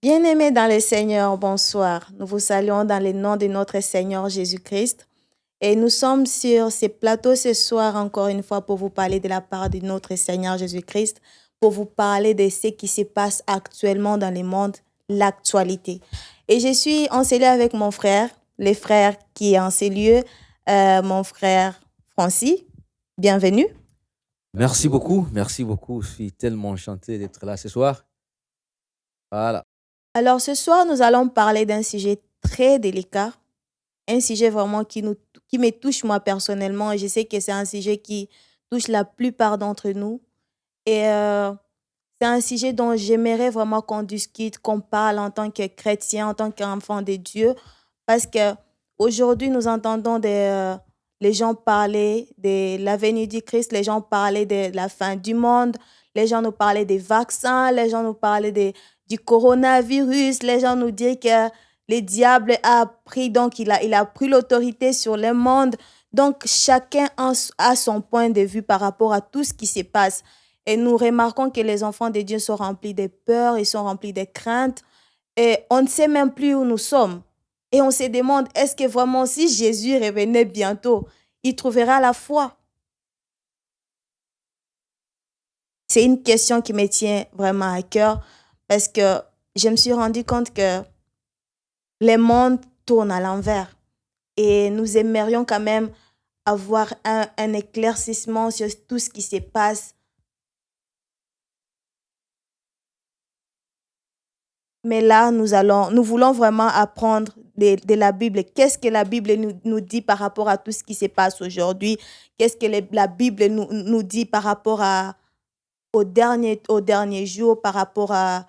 Bien-aimés dans le Seigneur, bonsoir. Nous vous saluons dans le nom de notre Seigneur Jésus-Christ. Et nous sommes sur ce plateau ce soir encore une fois pour vous parler de la part de notre Seigneur Jésus-Christ, pour vous parler de ce qui se passe actuellement dans le monde, l'actualité. Et je suis en cellule avec mon frère, le frère qui est en ces lieux, mon frère Francis. Bienvenue. Merci beaucoup. Je suis tellement enchanté d'être là ce soir. Voilà. Alors ce soir, nous allons parler d'un sujet très délicat, un sujet vraiment qui me touche moi personnellement. Et je sais que c'est un sujet qui touche la plupart d'entre nous. Et c'est un sujet dont j'aimerais vraiment qu'on discute, qu'on parle en tant que chrétien, en tant qu'enfant de Dieu. Parce que aujourd'hui, nous entendons les gens parler de la venue du Christ, les gens parler de la fin du monde, les gens nous parlaient des vaccins, les gens nous parlaient du coronavirus, les gens nous disent que le diable a pris, donc il a pris l'autorité sur le monde. Donc, chacun a son point de vue par rapport à tout ce qui se passe. Et nous remarquons que les enfants de Dieu sont remplis de peur, ils sont remplis de crainte. Et on ne sait même plus où nous sommes. Et on se demande, est-ce que vraiment, si Jésus revenait bientôt, il trouvera la foi? C'est une question qui me tient vraiment à cœur parce que je me suis rendu compte que le monde tourne à l'envers. Et nous aimerions quand même avoir un éclaircissement sur tout ce qui se passe. Mais là, nous voulons vraiment apprendre de la Bible. Qu'est-ce que la Bible nous dit par rapport à tout ce qui se passe aujourd'hui? Qu'est-ce que la Bible nous dit par rapport au dernier jour, par rapport à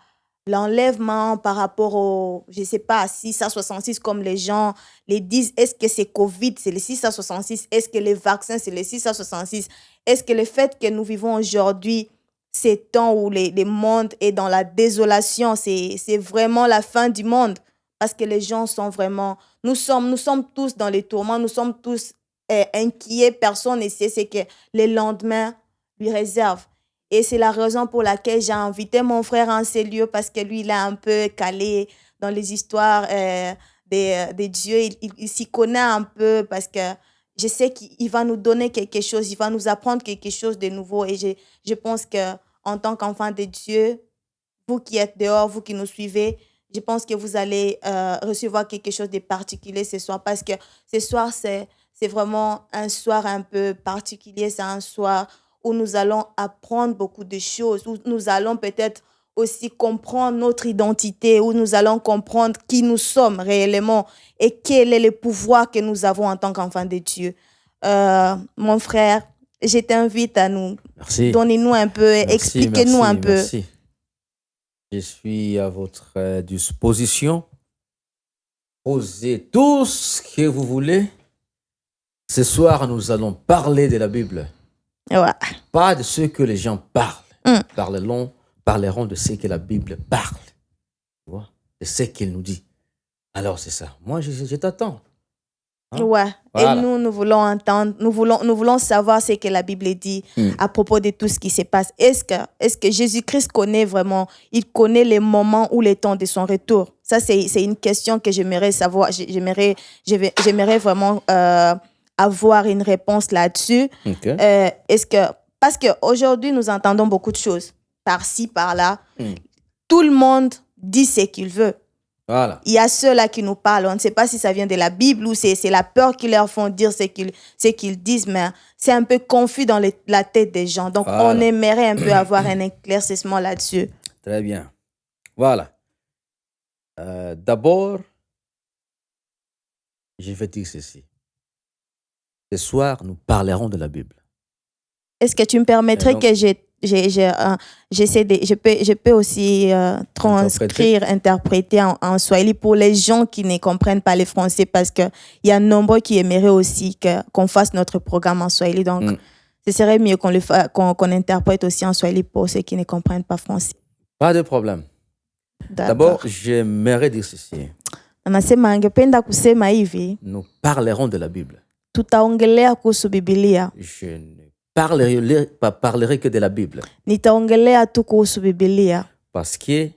l'enlèvement, par rapport au, je ne sais pas, 666 comme les gens les disent. Est-ce que c'est Covid, c'est le 666? Est-ce que les vaccins, c'est le 666? Est-ce que le fait que nous vivons aujourd'hui ces temps où le monde est dans la désolation, c'est vraiment la fin du monde? Parce que les gens sont vraiment... Nous sommes tous dans les tourments, nous sommes tous inquiets. Personne ne sait ce que le lendemain lui réserve. Et c'est la raison pour laquelle j'ai invité mon frère en ces lieux, parce que lui, il est un peu calé dans les histoires de Dieu. Il s'y connaît un peu parce que je sais qu'il va nous donner quelque chose, il va nous apprendre quelque chose de nouveau. Et je pense qu'en tant qu'enfant de Dieu, vous qui êtes dehors, vous qui nous suivez, je pense que vous allez recevoir quelque chose de particulier ce soir, parce que ce soir, c'est vraiment un soir un peu particulier. C'est un soir où nous allons apprendre beaucoup de choses, où nous allons peut-être aussi comprendre notre identité, où nous allons comprendre qui nous sommes réellement et quel est le pouvoir que nous avons en tant qu'enfants de Dieu. Mon frère, je t'invite à nous donner un peu, expliquez-nous un peu. Merci. Je suis à votre disposition. Posez tout ce que vous voulez. Ce soir, nous allons parler de la Bible. Ouais. Pas de ce que les gens parlent. Parleront de ce que la Bible parle. Tu vois? De ce qu'il nous dit. Alors, c'est ça. Moi, je t'attends. Hein? Ouais. Voilà. Et nous voulons entendre, nous voulons savoir ce que la Bible dit à propos de tout ce qui se passe. Est-ce que Jésus-Christ connaît vraiment, il connaît les moments ou les temps de son retour? Ça, c'est une question que j'aimerais savoir. J'aimerais vraiment avoir une réponse là-dessus. Okay. Parce qu'aujourd'hui, nous entendons beaucoup de choses, par-ci, par-là. Tout le monde dit ce qu'il veut. Voilà. Il y a ceux-là qui nous parlent. On ne sait pas si ça vient de la Bible ou c'est la peur qui leur font dire ce qu'ils disent, mais c'est un peu confus dans la tête des gens. Donc, voilà. On aimerait un peu avoir un éclaircissement là-dessus. Très bien. Voilà. D'abord, je vais dire ceci. Ce soir, nous parlerons de la Bible. Est-ce que tu me permettrais que je peux aussi transcrire, interpréter en swahili pour les gens qui ne comprennent pas le français, parce qu'il y a nombreux qui aimeraient aussi qu'on fasse notre programme en swahili. Donc, ce serait mieux qu'on interprète aussi en swahili pour ceux qui ne comprennent pas français. Pas de problème. D'abord, j'aimerais dire ceci. Nous parlerons de la Bible. Tutaongelea kuhusu Biblia. Je ne parlerai que de la Bible. Nitaongelea tu kuhusu Biblia. Parce que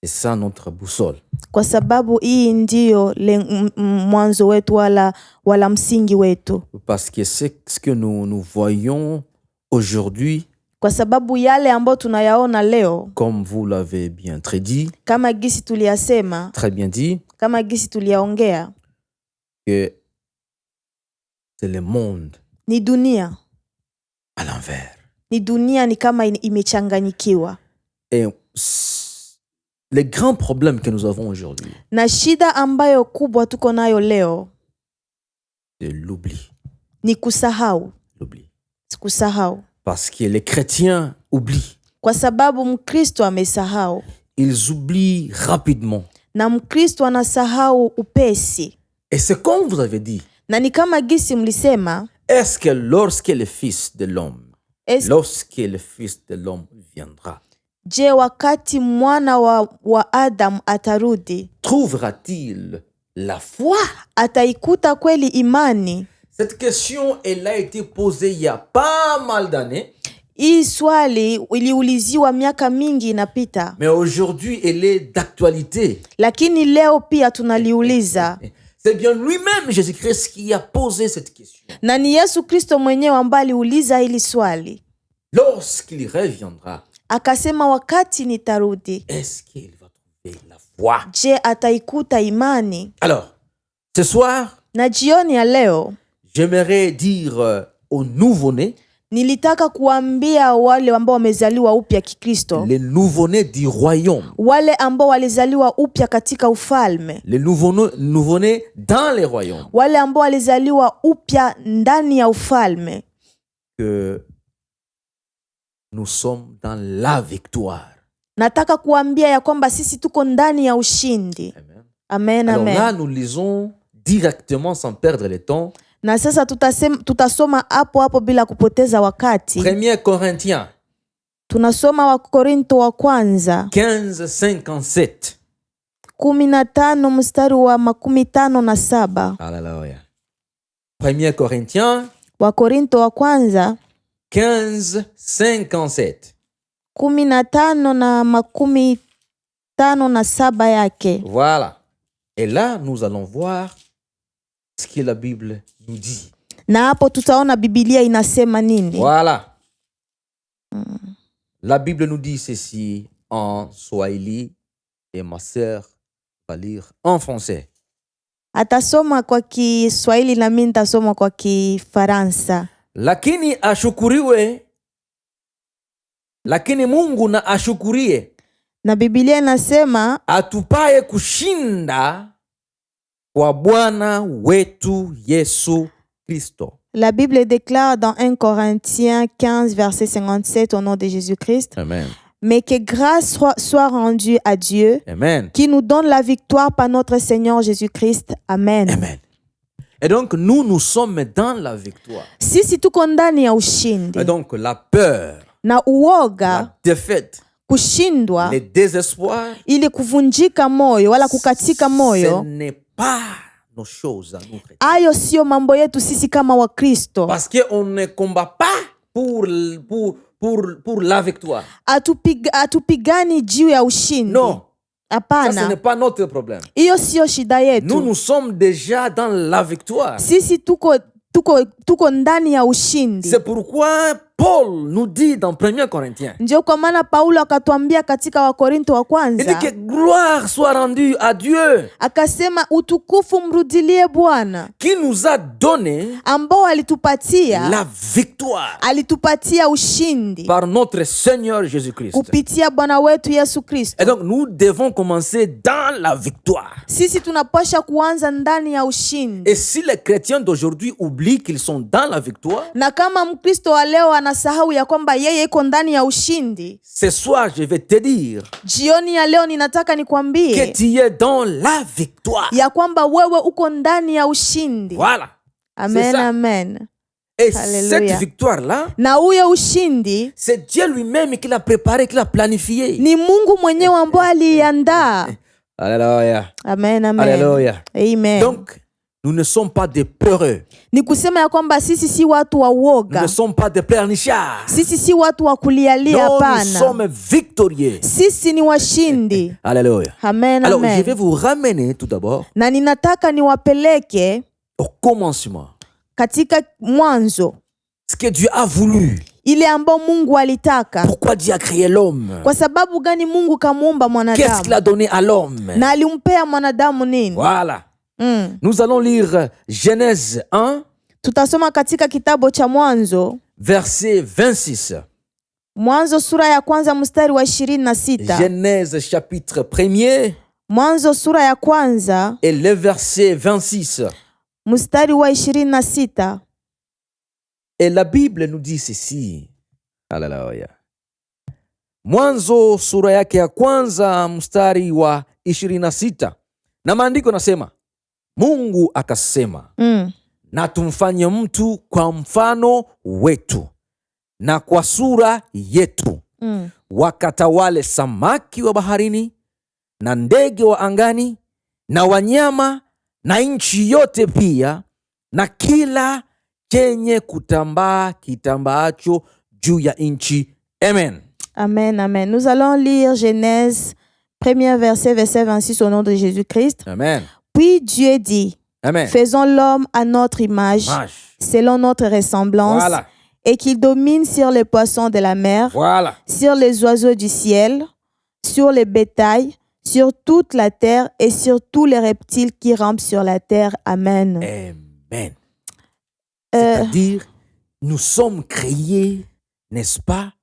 C'est ça notre boussole. Kwa sababu hii ndio mwanzo wetu wala msingi wetu. Parce que c'est ce que nous voyons aujourd'hui. Kwa sababu yale ambayo tunayaona leo, comme vous l'avez bien très dit, kama gisi tuliyasema, très bien dit, kama gisi tuliyaongea, que c'est le monde ni dunia à l'envers. Ni dunia ni kama imechanganyikiwa. Et les grands problèmes que nous avons aujourd'hui, na shida ambayo kubwa tuko nayo leo, c'est l'oubli. Ni kusahau. L'oubli. Kusahau. Parce que les chrétiens oublient. Kwa sababu Mkristo amesahau. Ils oublient rapidement. Na Mkristo anasahau upesi. Et c'est comme vous avez dit. Na ni kama gisi mlisema. Est-ce que lorsque le Fils de l'homme viendra, je, wakati mwana wa Adam atarudi, trouvera-t-il la foi? Ataikuta kweli imani? Cette question, elle a été posée il y a pas mal d'années. Hii swali iliuliziwa miaka mingi inapita. Mais aujourd'hui, elle est d'actualité. Lakini leo pia tunaliuliza. C'est bien lui-même, Jésus-Christ, qui a posé cette question. Na ni Yesu Kristo mwenyewe ambaye aliuliza hili swali. Lorsqu'il reviendra, akasema wakati nitarudi, est-ce qu'il va trouver la foi? Je, ataikuta imani? Alors, ce soir, na jioni ya leo, j'aimerais dire aux nouveau-nés, nilitaka kuambia wale ambao wamezaliwa upya Kikristo, les nouveau-nés du royaume, wale ambao walizaliwa upya katika ufalme, les nouveau-nés dans les royaumes, wale ambao walizaliwa upya ndani ya ufalme, que nous sommes dans la victoire. Nataka kuambia ya kwamba sisi tuko ndani ya ushindi. Amen. Amen, alors amen. Là, nous lisons directement sans perdre le temps. Na sasa tutasoma hapo bila kupoteza wakati. 1 Corinthiens. Tunasoma wa Korinto wa kwanza 15:57. 15 mstari wa 57. Hallelujah. 1 Corinthiens. Wa Korinto wa kwanza 15:57. 15 na 57 yake. Voilà. Et là, nous allons voir ce que la Bible nous dit. Na hapo tutaona Biblia inasema nini. Voilà. La Bible nous dit ceci en Swahili et ma sœur va lire en français. Atasoma kwa Kiswahili na mimi nitasoma kwa Kifaransa. Lakini Mungu na ashukurie. Na Biblia inasema atupaye kushinda kwa Bwana wetu Yesu Kristo. La Bible déclare dans 1 Corinthiens 15 verset 57 au nom de Jésus-Christ. Amen. Mais que grâce soit rendue à Dieu. Amen. Qui nous donne la victoire par notre Seigneur Jésus-Christ. Amen. Amen. Et donc nous sommes dans la victoire. Sisi tuko ndani ya ushindi. Et donc la peur, na uoga, la défaite, kushindwa, le désespoir, ili kuvunjika moyo wala kukatika moyo, ce n'est pas nos choses à nous. Ayo sio mambo yetu sisi kama Wakristo. Parce que on ne combat pas pour la victoire. Atupigani juu ya ushindi. Non. Apana. Ça, ce n'est pas notre problème. Iyo sio shida yetu. Nous sommes déjà dans la victoire. Sisi tuko ndani ya ushindi. C'est pourquoi Paul nous dit dans 1 Corinthiens. Ndio kwa maana Paulo akatuambia katika Wakorinto wa kwanza. Il dit que gloire soit rendue à Dieu. Akasema utukufu mrudilie Bwana. Qui nous a donné ambao alitupatia la victoire. Alitupatia ushindi. Par notre Seigneur Jésus-Christ. Kupitia Bwana wetu Yesu Kristo. Et donc nous devons commencer dans la victoire. Sisi tunapasha kuanza ndani ya ushindi. Et si les chrétiens d'aujourd'hui oublient qu'ils sont dans la victoire. Na kama Mkristo wa leo anasahau ya kwamba yeye iko ndani ya ushindi. Ce soir je vais te dire. Jioni ya leo ninataka nikwambie. Que tu es dans la victoire. Ya kwamba wewe uko ndani ya ushindi. Voilà. Amen, amen. Et Alléluia. Cette victoire-là, na huyo ushindi, c'est Dieu lui-même qui l'a préparé, qui l'a planifié. Ni Mungu mwenyewe ambaye aliandaa. Alléluia. Amen, amen. Alléluia. Amen. Donc, nous ne sommes pas des peureux. Ni kusema ya kwamba sisi si watu wa Nous uoga. ne sommes pas des pleurnichards. Sisi si watu wa kulialia, Non, nous hapana. sommes victorieux. Sisi ni washindi. Alléluia. Amen, Alors, je vais amen. vous ramener tout d'abord Na ninataka niwapeleke au commencement. katika mwanzo, Ce que Dieu a voulu. ile ambao Mungu alitaka. Pourquoi Dieu a créé l'homme? Kwa sababu gani Mungu kamuumba Qu'est-ce qu'il mwanadamu? a donné à l'homme? Na alimpea mwanadamu nini? Voilà. Nous allons lire Genèse 1, Tutasoma katika kitabu cha Mwanzo, verset 26. Mwanzo sura ya kwanza mstari wa 26. Genèse chapitre 1er Mwanzo sura ya kwanza et le verset 26. mstari wa 26. Et la Bible nous dit ceci. Haleluya. Mwanzo sura yake ya kwanza mstari wa 26. Na maandiko nasema, Mungu akasema, na tumfanye mtu kwa mfano wetu na kwa sura yetu, wakatawale samaki wa baharini na ndege wa angani na wanyama na nchi yote pia na kila chenye kutambaa kitambaacho juu ya nchi. Amen. Amen, amen. Nous allons lire Genèse, premier verset 26 au nom de Jésus-Christ. Amen. Puis Dieu dit, Amen. faisons l'homme à notre image, selon notre ressemblance, Voilà. et qu'il domine sur les poissons de la mer, Voilà. sur les oiseaux du ciel, sur les bétails, sur toute la terre et sur tous les reptiles qui rampent sur la terre. Amen. Amen. C'est-à-dire, nous sommes créés, n'est-ce pas,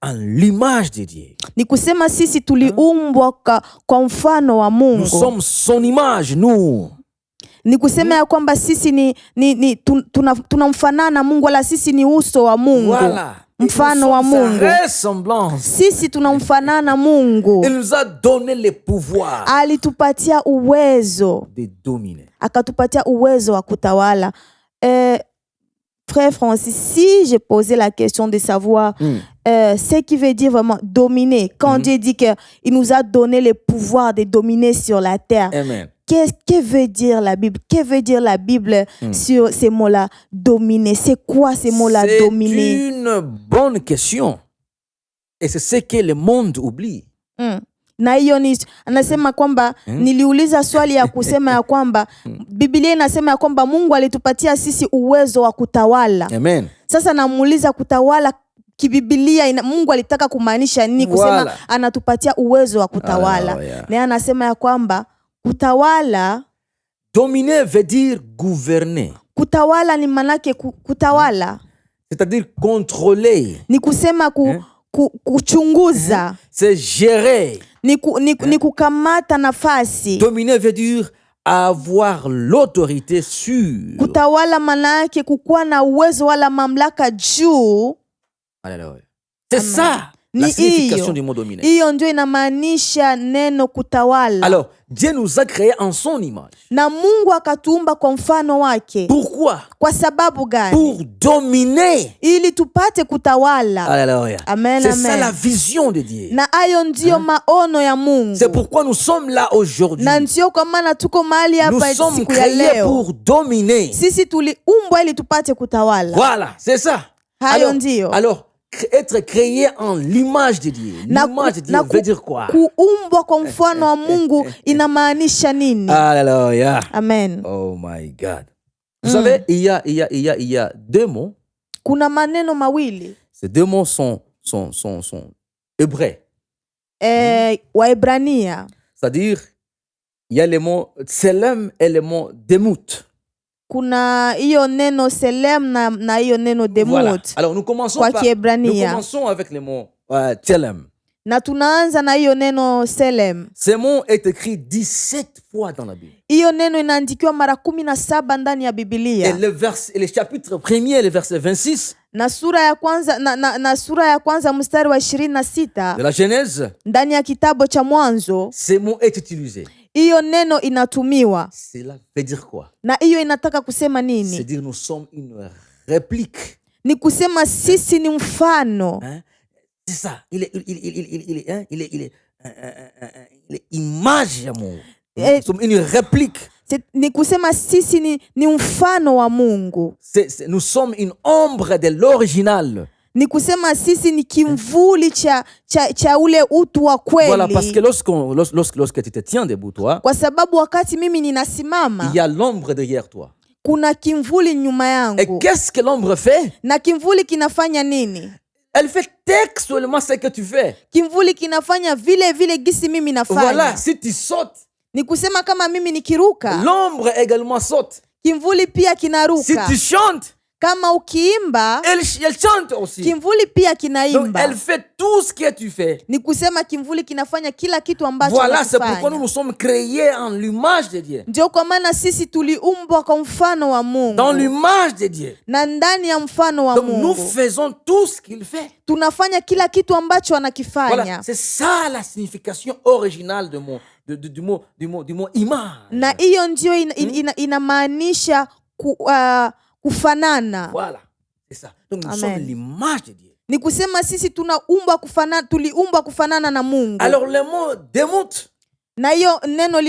en l'image de Dieu. Ni kusema sisi tuliumbwa kwa mfano wa Mungu. Nous sommes son image, nous. Ni kusema ya kwamba sisi tunamfanana na Mungu, wala sisi ni uso wa Mungu. Voilà. Mfano wa Mungu. Ressemblance. Sisi tunamfanana Mungu. Il nous a donné le pouvoir Alitupatia uwezo, de dominer. akatupatia uwezo wa kutawala. Frère Francis, si j'ai posé la question de savoir ce qui veut dire vraiment dominer, quand Dieu dit qu'il nous a donné le pouvoir de dominer sur la terre, Amen. que veut dire la Bible? Que veut dire la Bible sur ces mots-là, dominer? C'est quoi ces mots-là, dominer? C'est une bonne question. Et c'est ce que le monde oublie. Na hiyo ni anasema kwamba niliuliza swali ya kusema ya kwamba Biblia inasema ya kwamba Mungu alitupatia sisi uwezo wa kutawala. Amen. Sasa namuuliza kutawala kibibilia Mungu alitaka kumaanisha nini kusema anatupatia uwezo wa kutawala? Na anasema ya kwamba kutawala, dominer veut dire gouverner. Kutawala ni manake kutawala. C'est-à-dire contrôler. Ni kusema kuchunguza. C'est gérer. Ni kukamata nafasi. Dominer veut dire avoir l'autorité sur. Kutawala manake kukuwa na uwezo wala mamlaka juu. Alléluia. C'est ça la signification du mot dominer. Hiyo ndio inamaanisha neno kutawala. Alors, Dieu nous a créés en son image. Na Mungu akatuumba kwa mfano wake. Pourquoi? Kwa sababu gani? Pour dominer. Ili tupate kutawala. Alléluia. Amen, c'est amen. ça la vision de Dieu. Na hayo ndio maono ya Mungu. C'est pourquoi nous sommes là aujourd'hui. Na ndio kwa maana tuko mahali hapa siku ya leo. Nous sommes créés pour dominer. Sisi tuliumbwa ili tupate kutawala. Voilà, c'est ça. Hayo ndio. Alors, être créé en l'image de Dieu. L'image de Dieu veut dire quoi? Kuumbwa kwa mfano wa Mungu inamaanisha nini? Alléluia. Amen. Oh my God. Vous savez, il y a deux mots. Kuna maneno mawili. Ces deux mots sont hébreux. Waebrania. C'est-à-dire, il y a les mots tselem et les mots demut. Kuna hiyo neno selem na hiyo neno demut. Voilà. Alors nous commençons avec les mots tselem. Na tunaanza na hiyo neno selem. Ce mot est écrit 17 fois dans la Bible. Hiyo neno inaandikiwa mara 17 ndani ya Biblia. Et le chapitre 1er, le verset 26. Na sura ya kwanza na sura ya kwanza mstari wa 26 de la Genèse. Ndani ya kitabu cha Mwanzo. Ce mot est utilisé. Hiyo neno inatumiwa. Cela veut dire quoi? Na hiyo inataka kusema nini? C'est dire nous sommes une réplique. Ni kusema sisi ni mfano. C'est ça. Il est image ya Mungu. Nous sommes une réplique. Ni kusema sisi ni mfano wa Mungu. Nous sommes une ombre de l'original. Ni kusema sisi ni kimvuli cha ule utu wa kweli. Voilà, parce que lorsque tu te tiens debout, toi, Kwa sababu wakati mimi ninasimama, il y a l'ombre derrière toi. kuna kimvuli nyuma Et yangu. qu'est-ce que l'ombre fait? Na kimvuli kinafanya nini? Elle fait textuellement ce que tu fais. Kimvuli kinafanya vile vile gisi mimi nafanya. Voilà, si tu sautes, Ni kusema kama mimi nikiruka, l'ombre également saute. kimvuli pia Si kinaruka. tu chantes, Kama ukiimba, elle chante aussi. kimvuli pia Donc kinaimba. elle fait tout ce que tu fais. Ni kusema kimvuli kinafanya kila kitu ambacho Voilà, c'est pourquoi unakifanya. nous sommes créés en l'image de Dieu. Ndio kwa maana sisi tuliumbwa kwa mfano wa Mungu. Dans l'image de Dieu. Na ndani ya mfano wa Donc nous Mungu faisons tout ce qu'il fait. tunafanya kila kitu ambacho Voilà, anakifanya. c'est ça la signification originale du mot image. Na hiyo ndio inamaanisha kufanana. Voilà, c'est ça. Donc nous Amen. sommes l'image de Dieu. Ni kusema sisi tuliumbwa kufanana na Mungu. Alors le mot démoute, Na hiyo neno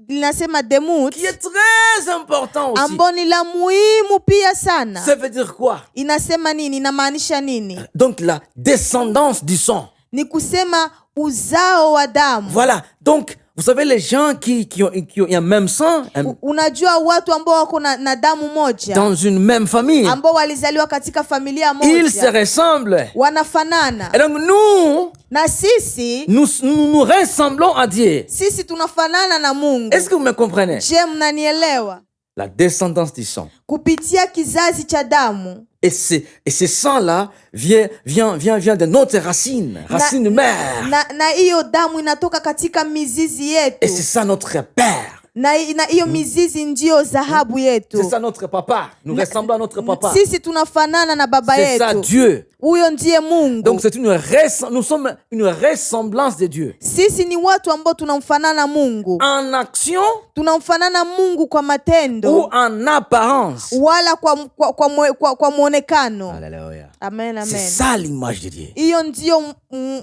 linasema demut, qui est très important aussi. ambao ni la muhimu pia sana. Ça veut dire quoi? Inasema nini? Inamaanisha nini? Donc la descendance du sang. Ni kusema uzao wa damu. Voilà, donc vous savez les gens qui ont un même sang, Unajua watu ambao wako na damu moja, dans une même famille, ambao walizaliwa katika familia ils se moja, ressemblent. wanafanana. Et donc nous Na sisi nous ressemblons à Dieu. sisi tunafanana na Mungu. Est-ce que vous me comprenez? Je, mnanielewa? La descendance du sang. Kupitia kizazi cha damu. Et ce sang-là vient de notre racine mère. Na hiyo damu inatoka katika mizizi yetu. Et c'est ça notre père. Na hiyo mizizi ndio dhahabu yetu. C'est ça notre papa. Nous ressemblons à notre papa. Sisi tunafanana na baba C'est ça yetu. Dieu. Huyo ndiye Mungu. Donc nous sommes une ressemblance de Dieu. Sisi ni watu ambao tunamfanana Mungu. En action Tunamfanana Mungu kwa matendo ou en apparence. wala kwa muonekano. Alléluia. Amen, C'est amen. ça l'image de Dieu. Hiyo ndio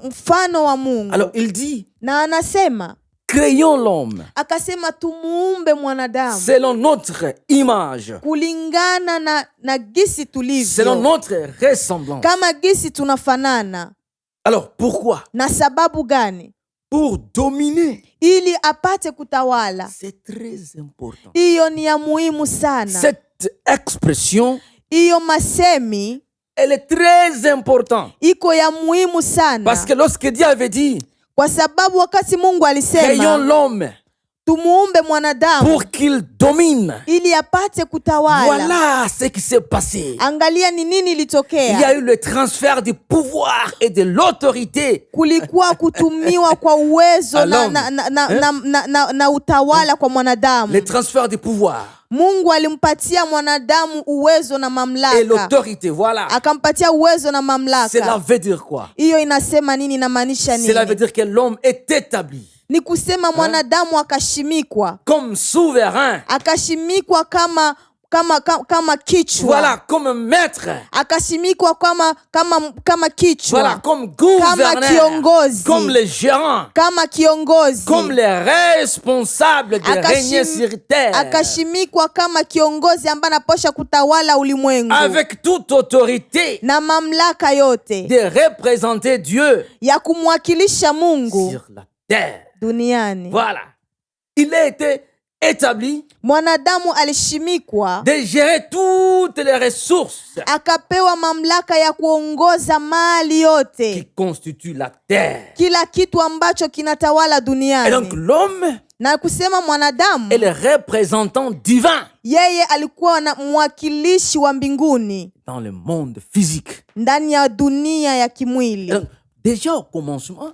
mfano wa Mungu. Alors il dit, Na anasema, créons l'homme akasema tumuumbe mwanadamu selon notre image, kulingana na gisi tulivyo, selon notre ressemblance. kama gisi tunafanana. Alors pourquoi? Na sababu gani? Pour dominer. Ili apate kutawala. C'est très important. Hiyo ni ya muhimu sana. Cette expression, Hiyo masemi elle est très importante. iko ya muhimu sana. Parce que lorsque Dieu avait dit, Kwa sababu wakati Mungu créons alisema l'homme tumuumbe mwanadamu pour qu'il domine. ili apate kutawala. Voilà ce qui s'est passé. Angalia ni nini Il y ilitokea. a eu le transfert du pouvoir et de l'autorité. Kulikuwa kutumiwa kwa uwezo Alors, na utawala kwa mwanadamu. Le transfert du pouvoir Mungu alimpatia mwanadamu uwezo na et mamlaka. l'autorité. Voilà. Akampatia uwezo na Cela mamlaka. veut dire quoi? Hiyo inasema nini? Inamaanisha Cela veut nini? dire que l'homme est établi Ni kusema mwanadamu akashimikwa. comme souverain. Akashimikwa kama kichwa. Voilà, comme maître. Akashimikwa kama kichwa. Voilà, comme Kama gouverneur. kiongozi. Comme les gérants. Kama kiongozi. Comme les responsables de régner sur terre. Akashimikwa kama kiongozi ambaye anaposha kutawala ulimwengu. Avec toute autorité Na mamlaka yote de représenter Dieu ya kumwakilisha Mungu sur la terre. duniani. Voilà. Il a été établi Mwanadamu alishimikwa, de gérer toutes les ressources akapewa mamlaka ya kuongoza mali qui yote, constituent la terre. kila kitu ambacho kinatawala Et donc duniani. l'homme Na kusema mwanadamu est le représentant divin yeye alikuwa na mwakilishi wa mbinguni dans le monde physique. ndani ya dunia ya Et kimwili. donc, déjà au commencement,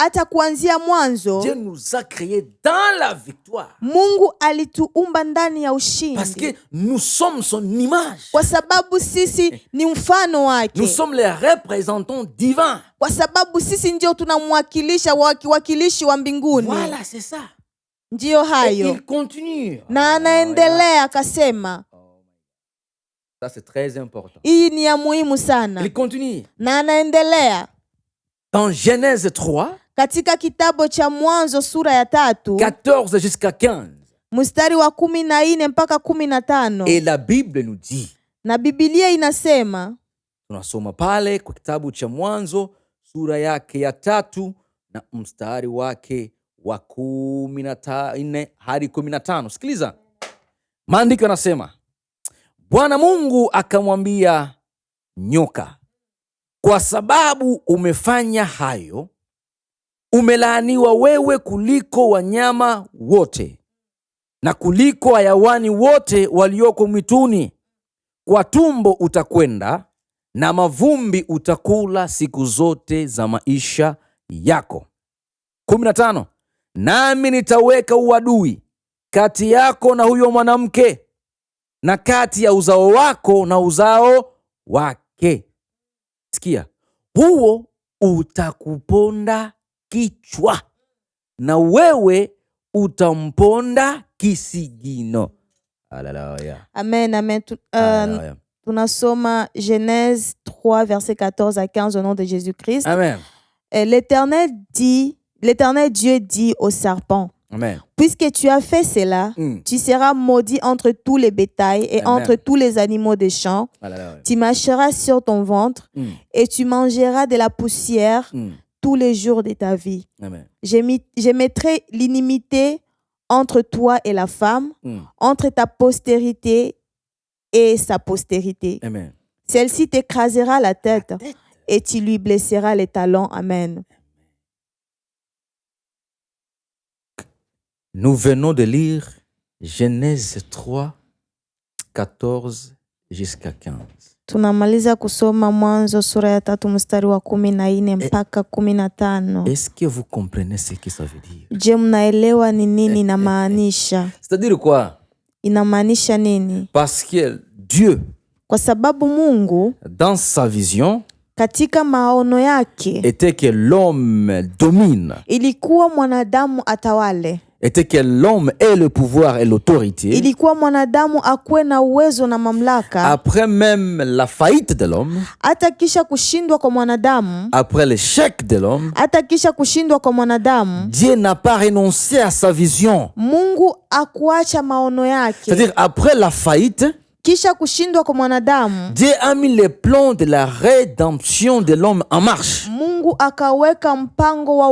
Hata kuanzia mwanzo Dieu nous a créés dans la victoire. Mungu alituumba ndani ya Parce ushindi, que nous sommes son image. kwa sababu sisi ni mfano Nous wake, sommes les représentants divins. kwa sababu sisi ndio tunamwakilisha wakilishi wa mbinguni. Voilà, c'est ça. Ndiyo Et hayo. il continue. Na anaendelea akasema, Ça, c'est très important. hii ni ya muhimu sana. Il continue. Na anaendelea Dans Genèse 3, Katika kitabu cha Mwanzo sura ya 3 14 jusqu'à 15. mstari wa 14 mpaka 15. Et la Bible nous dit, Na Biblia inasema, tunasoma pale kwa kitabu cha Mwanzo sura yake ya 3 na mstari wake wa 14 hadi 15. Sikiliza. Maandiko yanasema, Bwana Mungu akamwambia nyoka, kwa sababu umefanya hayo, umelaaniwa wewe kuliko wanyama wote na kuliko hayawani wote walioko mwituni. Kwa tumbo utakwenda na mavumbi utakula siku zote za maisha yako. 15. Nami nitaweka uadui kati yako na huyo mwanamke, na kati ya uzao wako na uzao wake. Sikia, huo utakuponda kichwa na wewe utamponda kisigino. Haleluya. Amen, amen. Haleluya. Tunasoma Genèse 3 verset 14 à 15 au nom de Jésus-Christ. Amen. L'Éternel Dieu dit au serpent, Amen. puisque tu as fait cela, tu seras maudit entre tous les bétails et Amen. entre tous les animaux des champs. Haleluya. Tu marcheras sur ton ventre et tu mangeras de la poussière tous les jours de ta vie. Amen. Je mettrai l'inimité entre toi et la femme, entre ta postérité et sa postérité. Amen. Celle-ci t'écrasera la tête et tu lui blesseras les talons. Amen. Nous venons de lire Genèse 3, 14 jusqu'à 15. Tunamaliza kusoma Mwanzo sura ya 3 mstari wa 14 mpaka 15. Est-ce que vous comprenez ce que ça veut dire? Je, mnaelewa ni nini inamaanisha? C'est-à-dire quoi? Inamaanisha nini? Parce que Dieu, Kwa sababu Mungu dans sa vision, katika maono yake était que l'homme domine, ilikuwa mwanadamu atawale. était que l'homme ait le pouvoir et l'autorité. Ilikuwa mwanadamu akuwe na uwezo na mamlaka. Après même la faillite de l'homme, Hata kisha kushindwa kwa mwanadamu, après l'échec de l'homme, hata kisha kushindwa kwa mwanadamu, Dieu n'a pas renoncé à sa vision. Mungu akuacha maono yake. C'est-à-dire, après la faillite, Kisha kushindwa kwa mwanadamu, Dieu a mis les plans de la rédemption de l'homme en marche. Mungu akaweka mpango wa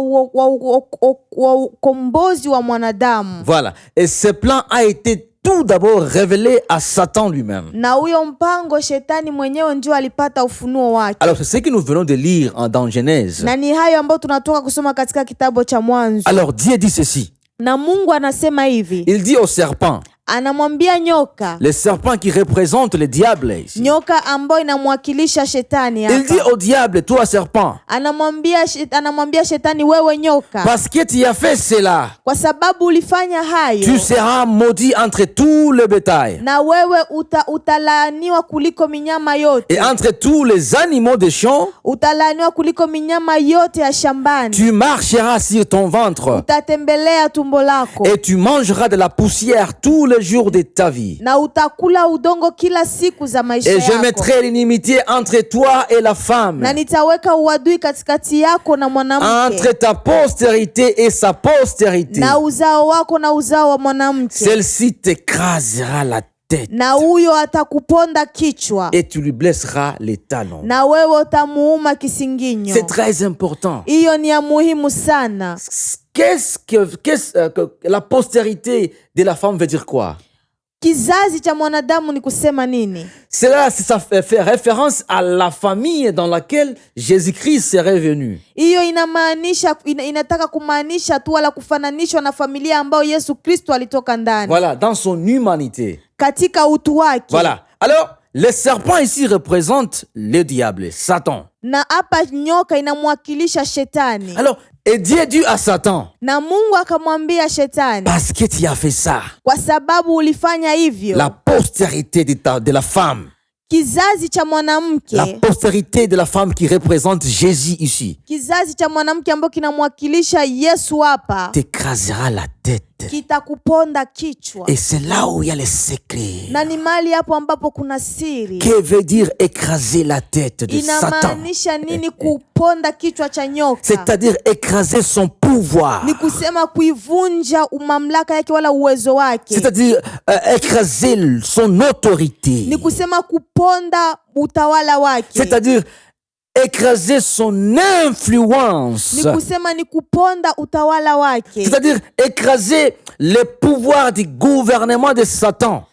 ukombozi wa mwanadamu. Voilà. Et ce plan a été tout d'abord révélé à Satan lui-même. Na huyo mpango shetani mwenyewe ndio alipata ufunuo wake. Alors, c'est ce que nous venons de lire dans Genèse. Na ni hayo ambayo tunatoka kusoma katika kitabu cha Mwanzo. Alors, Dieu dit ceci. Na Mungu anasema hivi. Il dit au serpent, Anamwambia nyoka, le serpent qui représente le diable ici. nyoka ambayo inamwakilisha shetani Il dit hapa. au diable, toi serpent, Anamwambia shetani, wewe nyoka, parce que tu as fait cela, kwa sababu ulifanya hayo, tu seras maudit entre tous les bétails na wewe utalaaniwa kuliko minyama yote. et entre tous les animaux des champs. Utalaaniwa kuliko minyama yote ya shambani. Tu marcheras sur ton ventre Utatembelea tumbo lako. et tu mangeras de la poussière tous les jours de ta vie. Na utakula udongo kila siku za maisha Et je yako. mettrai l'inimitié entre toi et la femme, Na nitaweka uadui katikati yako na mwanamke, entre ta postérité et sa postérité. na uzao wako na uzao wa mwanamke. Celle-ci t'écrasera la tête Na huyo atakuponda kichwa, et tu lui blesseras les talons. na wewe utamuuma kisinginyo. C'est très important. Hiyo ni ya muhimu sana. Qu'est-ce que la postérité de la femme veut dire quoi? Kizazi cha mwanadamu ni kusema nini? Cela, ça fait référence à la famille dans laquelle Jésus-Christ serait venu. Hiyo inataka kumaanisha tu wala kufananishwa na familia ambayo Yesu Kristo alitoka ndani. Voilà, dans son humanité. Katika utu wake. Voilà. Alors, le serpent ici représente le diable, Satan. Na hapa nyoka inamwakilisha shetani. Alors, et Dieu dit à Satan, Na Mungu akamwambia shetani, parce que tu as fait ça, kwa sababu ulifanya hivyo, la postérité de la femme, kizazi cha mwanamke, la postérité de la femme qui représente Jésus ici, kizazi cha mwanamke ambacho kinamwakilisha Yesu hapa, t'écrasera la tête. kitakuponda kichwa. Et c'est là où il y a les secrets. Na ni mahali hapo ambapo kuna siri. Que veut dire écraser la tête de Satan? Inamaanisha nini kuponda kichwa cha nyoka? C'est-à-dire écraser son pouvoir. Ni kusema kuivunja mamlaka yake wala uwezo wake. C'est-à-dire écraser son autorité. Ni kusema kuponda utawala wake. C'est-à-dire écraser son influence. Ni kusema ni kuponda utawala wake. C'est-à-dire écraser le pouvoir du gouvernement de Satan.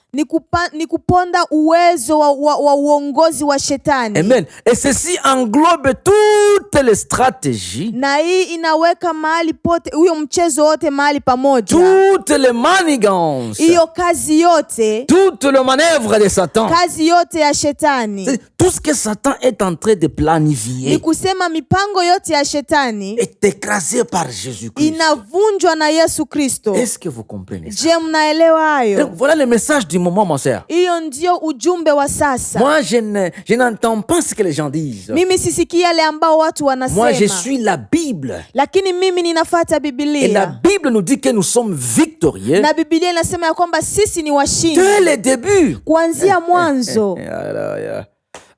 Ni kuponda uwezo wa uongozi wa shetani. Amen. Et ceci englobe toutes les stratégies. Na hii inaweka mahali pote huyo mchezo wote mahali pamoja. Toutes les manigances. Hiyo kazi yote. Toutes les manœuvres de Satan. Kazi yote ya shetani. Tout ce que Satan est en train de planifier. Ni kusema mipango yote ya shetani est écrasé par Jésus-Christ. Inavunjwa na Yesu Kristo. Est-ce que vous comprenez ça? Je mnaelewa hayo? Donc voilà le message du moment, mon cher. Hiyo ndio ujumbe wa sasa. Moi, je n'entends pas ce que les gens disent. Mimi sisikii yale ambao watu wanasema. Moi, je suis la Bible. Lakini mimi ninafuata Biblia. Et la Bible nous dit que nous sommes victorieux. Na Biblia inasema ya kwamba sisi ni washindi. Dès le début. Kuanzia mwanzo.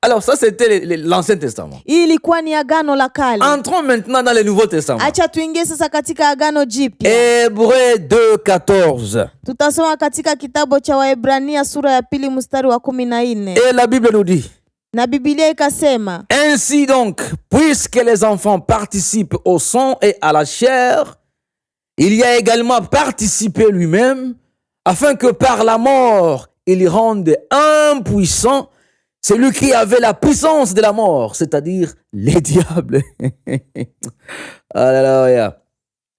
Alors ça c'était l'Ancien Testament. Ilikuwa ni agano la kale. Entrons maintenant dans le Nouveau Testament. Acha tuingie sasa katika agano jipya. Hébreux 2:14. Tutasoma katika kitabu cha Waebrania sura ya 2 mstari wa 14. Et la Bible nous dit. Na Biblia ikasema, ainsi donc, puisque les enfants participent au sang et à la chair, il y a également participé lui-même, afin que par la mort, il rende impuissant celui qui avait la puissance de la mort, c'est-à-dire les diables. Alléluia.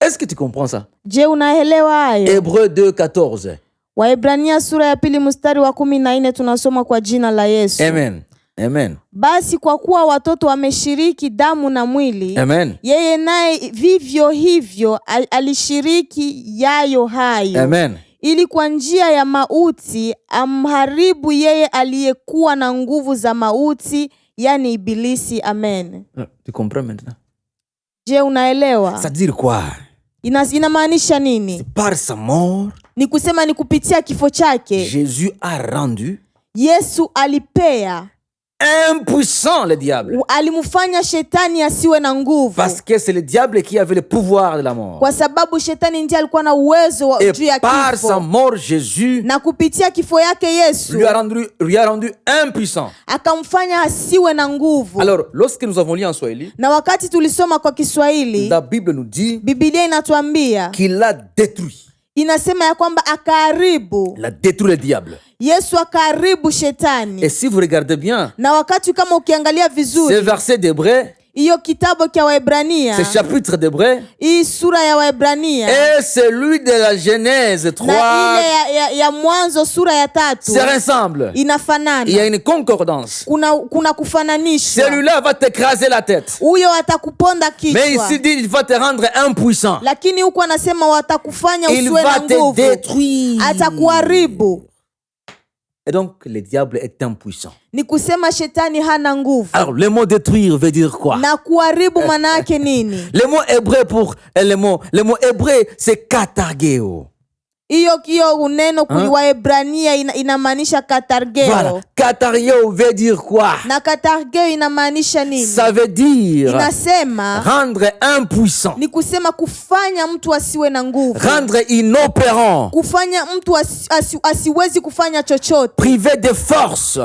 Est-ce que tu comprends ça? Je unaelewa hayo? Hébreux 2:14. Waebrania sura ya 2 mstari wa 14 tunasoma kwa jina la Yesu. Amen. Amen. Basi kwa kuwa watoto wameshiriki damu na mwili, Amen. Yeye naye vivyo hivyo alishiriki yayo hayo. Amen. Ili kwa njia ya mauti amharibu yeye aliyekuwa na nguvu za mauti, yani ibilisi. Amen. Tu comprends maintenant? Je unaelewa? Ça dit quoi? Inamaanisha nini? Par sa mort, ni kusema ni kupitia kifo chake Jésus a rendu Yesu alipea impuissant le diable. Alimfanya shetani asiwe na nguvu. Parce que c'est le diable qui avait le pouvoir de la mort. Kwa sababu shetani ndiye alikuwa na uwezo juu ya kifo. Par sa mort, Jésus na kupitia kifo yake Yesu lui a rendu impuissant. Akamfanya asiwe na nguvu. Alors, lorsque nous avons lu en Swahili, na wakati tulisoma kwa Kiswahili, la Bible nous dit Biblia inatuambia qu'il a détruit. Inasema ya kwamba akaharibu. Il a détruit le diable. Yesu akaharibu shetani. Et si vous regardez bien, na wakati kama ukiangalia vizuri, ce verset d'Hébreux, hiyo kitabu cha Waebrania, ce chapitre d'Hébreux, hii sura ya Waebrania, et celui de la Genèse 3, na ile ya Mwanzo sura ya 3, se ressemble. Inafanana. Il y a une concordance. Kuna kufananishwa. Celui-là va t'écraser la tête. Huyo atakuponda kichwa. Mais ici dit il va te rendre impuissant. Lakini huko anasema watakufanya usiwe na nguvu. Il va te détruire. Atakuharibu. Et donc le diable est impuissant. Ni kusema shetani hana nguvu. Alors le mot détruire veut dire quoi? Na kuharibu maana yake nini? Le mot hébreu pour le mot hébreu c'est katargeo. Hiyo uneno kwa Waebrania inamaanisha katargeo. Voilà. Katargeo veut dire quoi? Na katargeo inamaanisha nini? Ça veut dire inasema rendre impuissant. Ni kusema kufanya mtu asiwe na nguvu. Rendre inopérant. Kufanya mtu asiwezi kufanya chochote. Privé de force.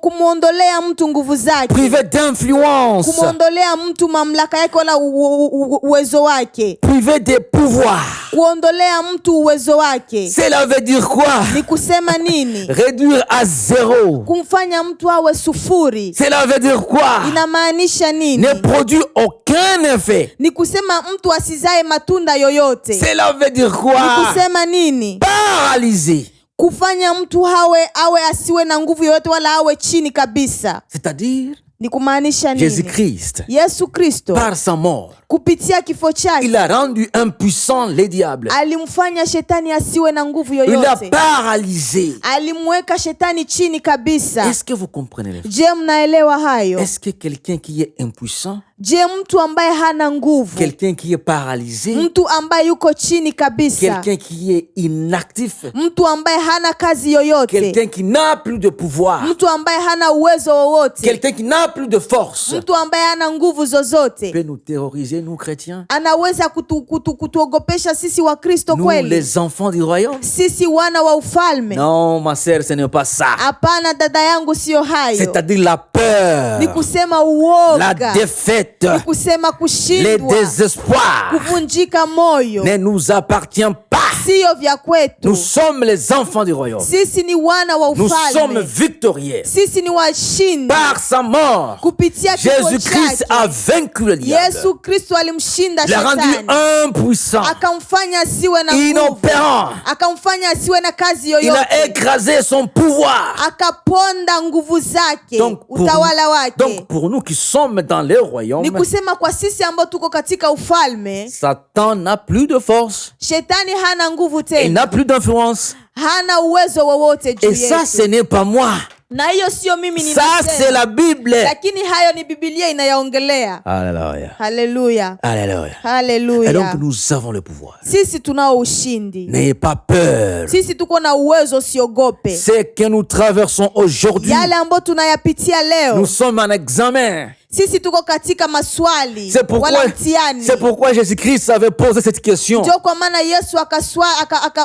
Kumuondolea mtu nguvu zake. Privé d'influence. Kumuondolea mtu mamlaka yake wala uwezo wake. Privé de pouvoir. Kuondolea mtu uwezo wake. Cela veut dire quoi? Ni kusema nini? Réduire à zéro. Kumfanya mtu awe sufuri. Cela veut dire quoi? Inamaanisha nini? Ne produire aucun effet. Ni kusema mtu asizae matunda yoyote. Cela veut dire quoi? Ni kusema nini? Paralysé. Kufanya mtu awe asiwe na nguvu yoyote wala awe chini kabisa. C'est-à-dire ni kumaanisha nini? Jésus-Christ, Yesu Kristo par sa mort, kupitia kifo chake il a rendu impuissant les diables. alimfanya shetani asiwe na nguvu Il l'a yoyote, paralysé. alimweka shetani chini kabisa. Est-ce que vous comprenez les frères? Je, mnaelewa hayo? Est-ce que quelqu'un qui est impuissant, Je, mtu ambaye hana nguvu, quelqu'un qui est paralysé, mtu ambaye yuko chini kabisa, quelqu'un qui est inactif, mtu ambaye hana kazi yoyote, quelqu'un qui n'a plus de pouvoir, mtu ambaye hana uwezo wowote, quelqu'un qui n'a plus de force, mtu ambaye hana nguvu zozote, peut nous terroriser, nous chrétiens, anaweza kutuogopesha sisi wa Kristo nous kweli, les enfants du royaume? sisi wana wa ufalme? Non, ma sœur, ce n'est pas ça. Hapana dada yangu, sio hayo. C'est-à-dire la peur, Ni kusema la uoga, défaite, ni kusema les kushindwa, désespoirs kuvunjika moyo, ne nous appartient pas. sio vya kwetu. Nous sommes les enfants du royaume. Sisi ni wana wa Nous sommes ufalme, victorieux. sisi ni washindi. Par sa mort, Kupitia kifo Jésus-Christ chake a vaincu le diable. Yesu Kristo alimshinda Il l'a rendu shetani, impuissant, akamfanya asiwe na nguvu, inopérant. akamfanya asiwe na kazi Il a yoyote, écrasé son pouvoir. akaponda nguvu zake, Donc utawala wake. pour nous qui sommes dans le royaume, Ni kusema kwa sisi ambao tuko katika ufalme, Satan n'a plus de force. shetani hana nguvu Il tena, n'a plus d'influence. hana uwezo wowote juu Et ça, ce yetu. n'est pas moi. Na hiyo sio mimi Ça, c'est ninasema, la Bible. lakini hayo ni Biblia inayaongelea. Alléluia. Haleluya, Alléluia. Et donc, haleluya. nous avons le pouvoir. Sisi tunao ushindi, N'ayez pas peur. sisi tuko na uwezo, usiogope. Ce que nous traversons aujourd'hui, Yale ambayo tunayapitia nous leo, sommes en examen. sisi tuko katika maswali C'est pourquoi, wala mtihani. c'est pourquoi Jésus-Christ avait posé cette question. Ndio kwa maana Yesu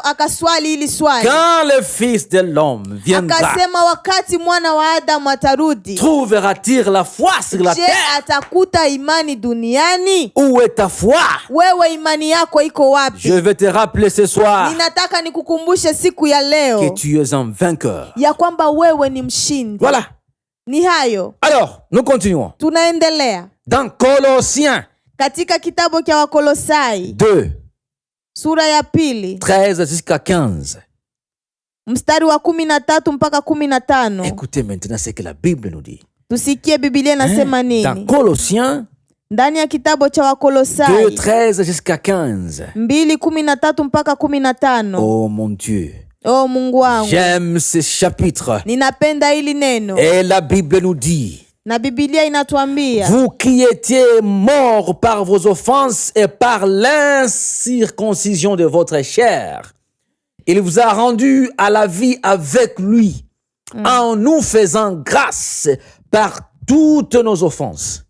akaswali hili swali, Quand le Fils de l'homme viendra, akasema wakati mwana wa Adamu atarudi, trouvera-t-il la foi sur la je, terre? atakuta imani duniani? Où est ta foi? Wewe imani yako iko Je wapi? vais te rappeler ce soir Ninataka nikukumbushe siku ya que leo tu es un vainqueur. ya kwamba wewe ni mshindi. Voilà. Ni hayo, Alors, nous continuons. tunaendelea Dans Colossiens katika kitabu cha Wakolosai 2, sura ya 2 13 jusqu'à 15. mstari wa 13 mpaka 15. Écoutez maintenant ce que la Bible nous dit. Tusikie Biblia inasema Dans nini Colossiens ndani ya kitabu cha 2, Wakolosai 13 jusqu'à 15. 2:13 mpaka 15. Oh mon Dieu, Oh Mungu wangu, j'aime ce chapitre. ninapenda hili neno, Et la Bible nous dit, na Biblia inatuambia vous qui étiez morts par vos offenses et par l'incirconcision de votre chair, il vous a rendus à la vie avec lui, en nous faisant grâce par toutes nos offenses.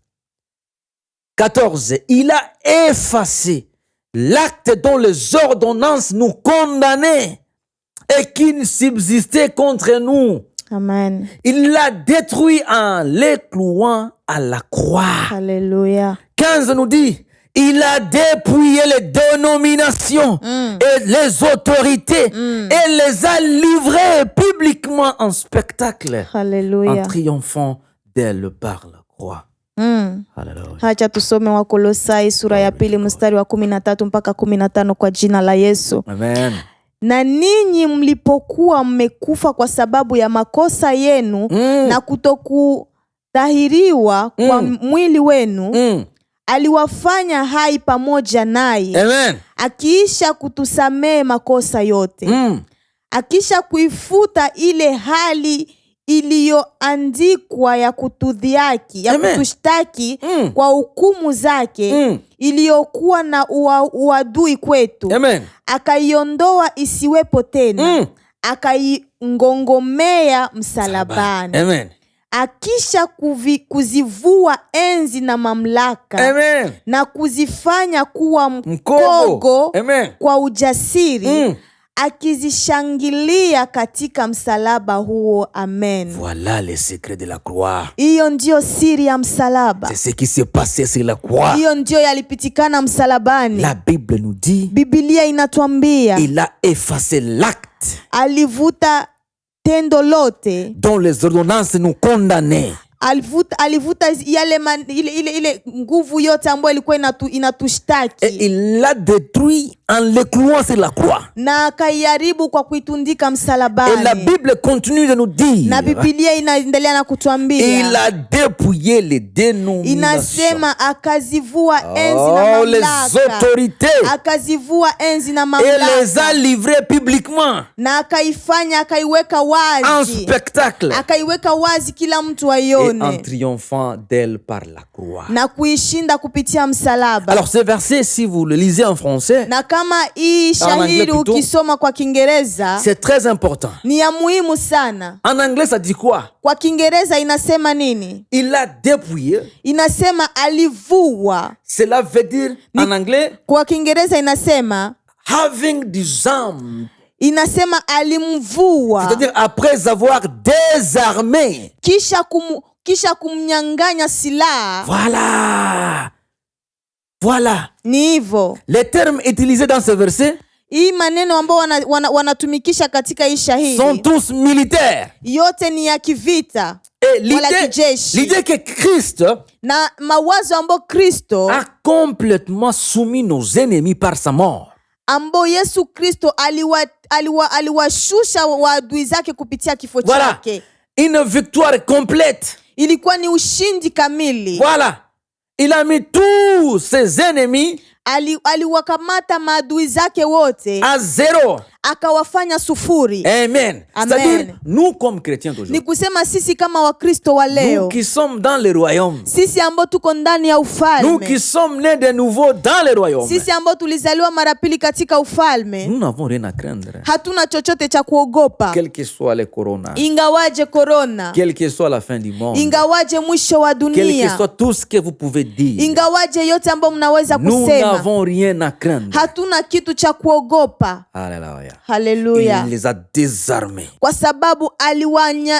14. Il a effacé l'acte dont les ordonnances nous condamnaient et qui subsistait contre nous. Amen. Il l'a détruit en les clouant à la croix. Haleluya. 15 nous dit, il a dépouillé les dénominations et les autorités et les a livrées publiquement en spectacle, en Haleluya. triomphant d'elle par la croix. Hallelujah. Hacha tusome Wakolosai sura ya 2 mstari wa 13 mpaka 15 kwa jina la Yesu. Amen. Na ninyi mlipokuwa mmekufa kwa sababu ya makosa yenu na kutokudhahiriwa kwa mwili wenu, aliwafanya hai pamoja naye, Amen. akiisha kutusamehe makosa yote, akisha kuifuta ile hali iliyoandikwa ya kutudhiaki, ya Amen. kutushtaki kwa hukumu zake, iliyokuwa na uadui kwetu. Amen. Akaiondoa isiwepo tena, akaingongomea msalabani. Amen. Akisha kuzivua enzi na mamlaka, Amen. na kuzifanya kuwa Mkogo. mkogo Amen. kwa ujasiri, akizishangilia katika msalaba huo. Amen. Voilà le secret de la croix. Hiyo ndio siri ya msalaba. C'est ce qui s'est passé sur la croix. Hiyo ndio yalipitikana msalabani. La Bible nous dit, Biblia inatuambia il a effacé l'acte alivuta tendo lote, dont les ordonnances nous condamnaient. alivuta yale ile nguvu yote ambayo ilikuwa Et inatushtaki, il l'a détruit en le clouant sur la croix. na akaiharibu kwa kuitundika Et la msalabani. Bible continue de nous dire, Na Biblia inaendelea na il kutuambia, a dépouillé les dénominations. inasema akazivua enzi na Oh, les mamlaka, autorités. akazivua enzi na Et les a mamlaka, livrées publiquement na akaifanya, akaiweka en wazi, spectacle. akaiweka wazi kila mtu Et en aione, triomphant d'elle par la croix. na kuishinda kupitia msalaba. Alors ce verset, si vous le lisez en français, Na kama hii anglais shahiri plutôt. ukisoma kwa Kiingereza c'est très important. ni ya muhimu sana. En anglais, ça dit quoi? Kwa Kiingereza inasema nini? Il a dépouillé. Inasema alivua. Cela veut dire, en anglais, Kwa Kiingereza inasema having disarmed. inasema alimvua, C'est-à-dire après avoir désarmé. kisha kumnyang'anya silaha. Voilà. Voilà. Ni hivyo. Les termes utilisés dans ce verset Hii maneno ambao wanatumikisha katika hii sont shahidi tous militaires. yote ni ya kivita Et wala kijeshi, l'idée que Christ na mawazo ambao Kristo a complètement soumis nos ennemis par sa mort. ambao Yesu Kristo aliwashusha waadui zake kupitia kifo Voilà. chake. Une victoire complète. Ilikuwa ni ushindi kamili. Voilà. Il a mis tous ses ennemis Aliwakamata maadui zake wote, à zéro. akawafanya sufuri. Amen. Amen. C'est-à-dire, nous comme chrétiens Ni d'aujourd'hui, kusema sisi kama Wakristo wa nous leo, qui sommes dans le royaume, sisi ambao tuko ndani ya nous qui ufalme, sommes nés de nouveau dans le royaume, sisi ambao tulizaliwa mara pili katika ufalme, nous n'avons rien à craindre. hatuna chochote cha kuogopa. Quel que soit le corona, Ingawaje korona, quelle que soit la fin du monde, ingawaje mwisho wa quel que dunia, soit tout ce que vous pouvez dire, ingawaje yote ambayo mnaweza nous kusema, n'avons rien à craindre. hatuna kitu cha kuogopa. Alléluia. Haleluya. Il les a désarmés. Kwa sababu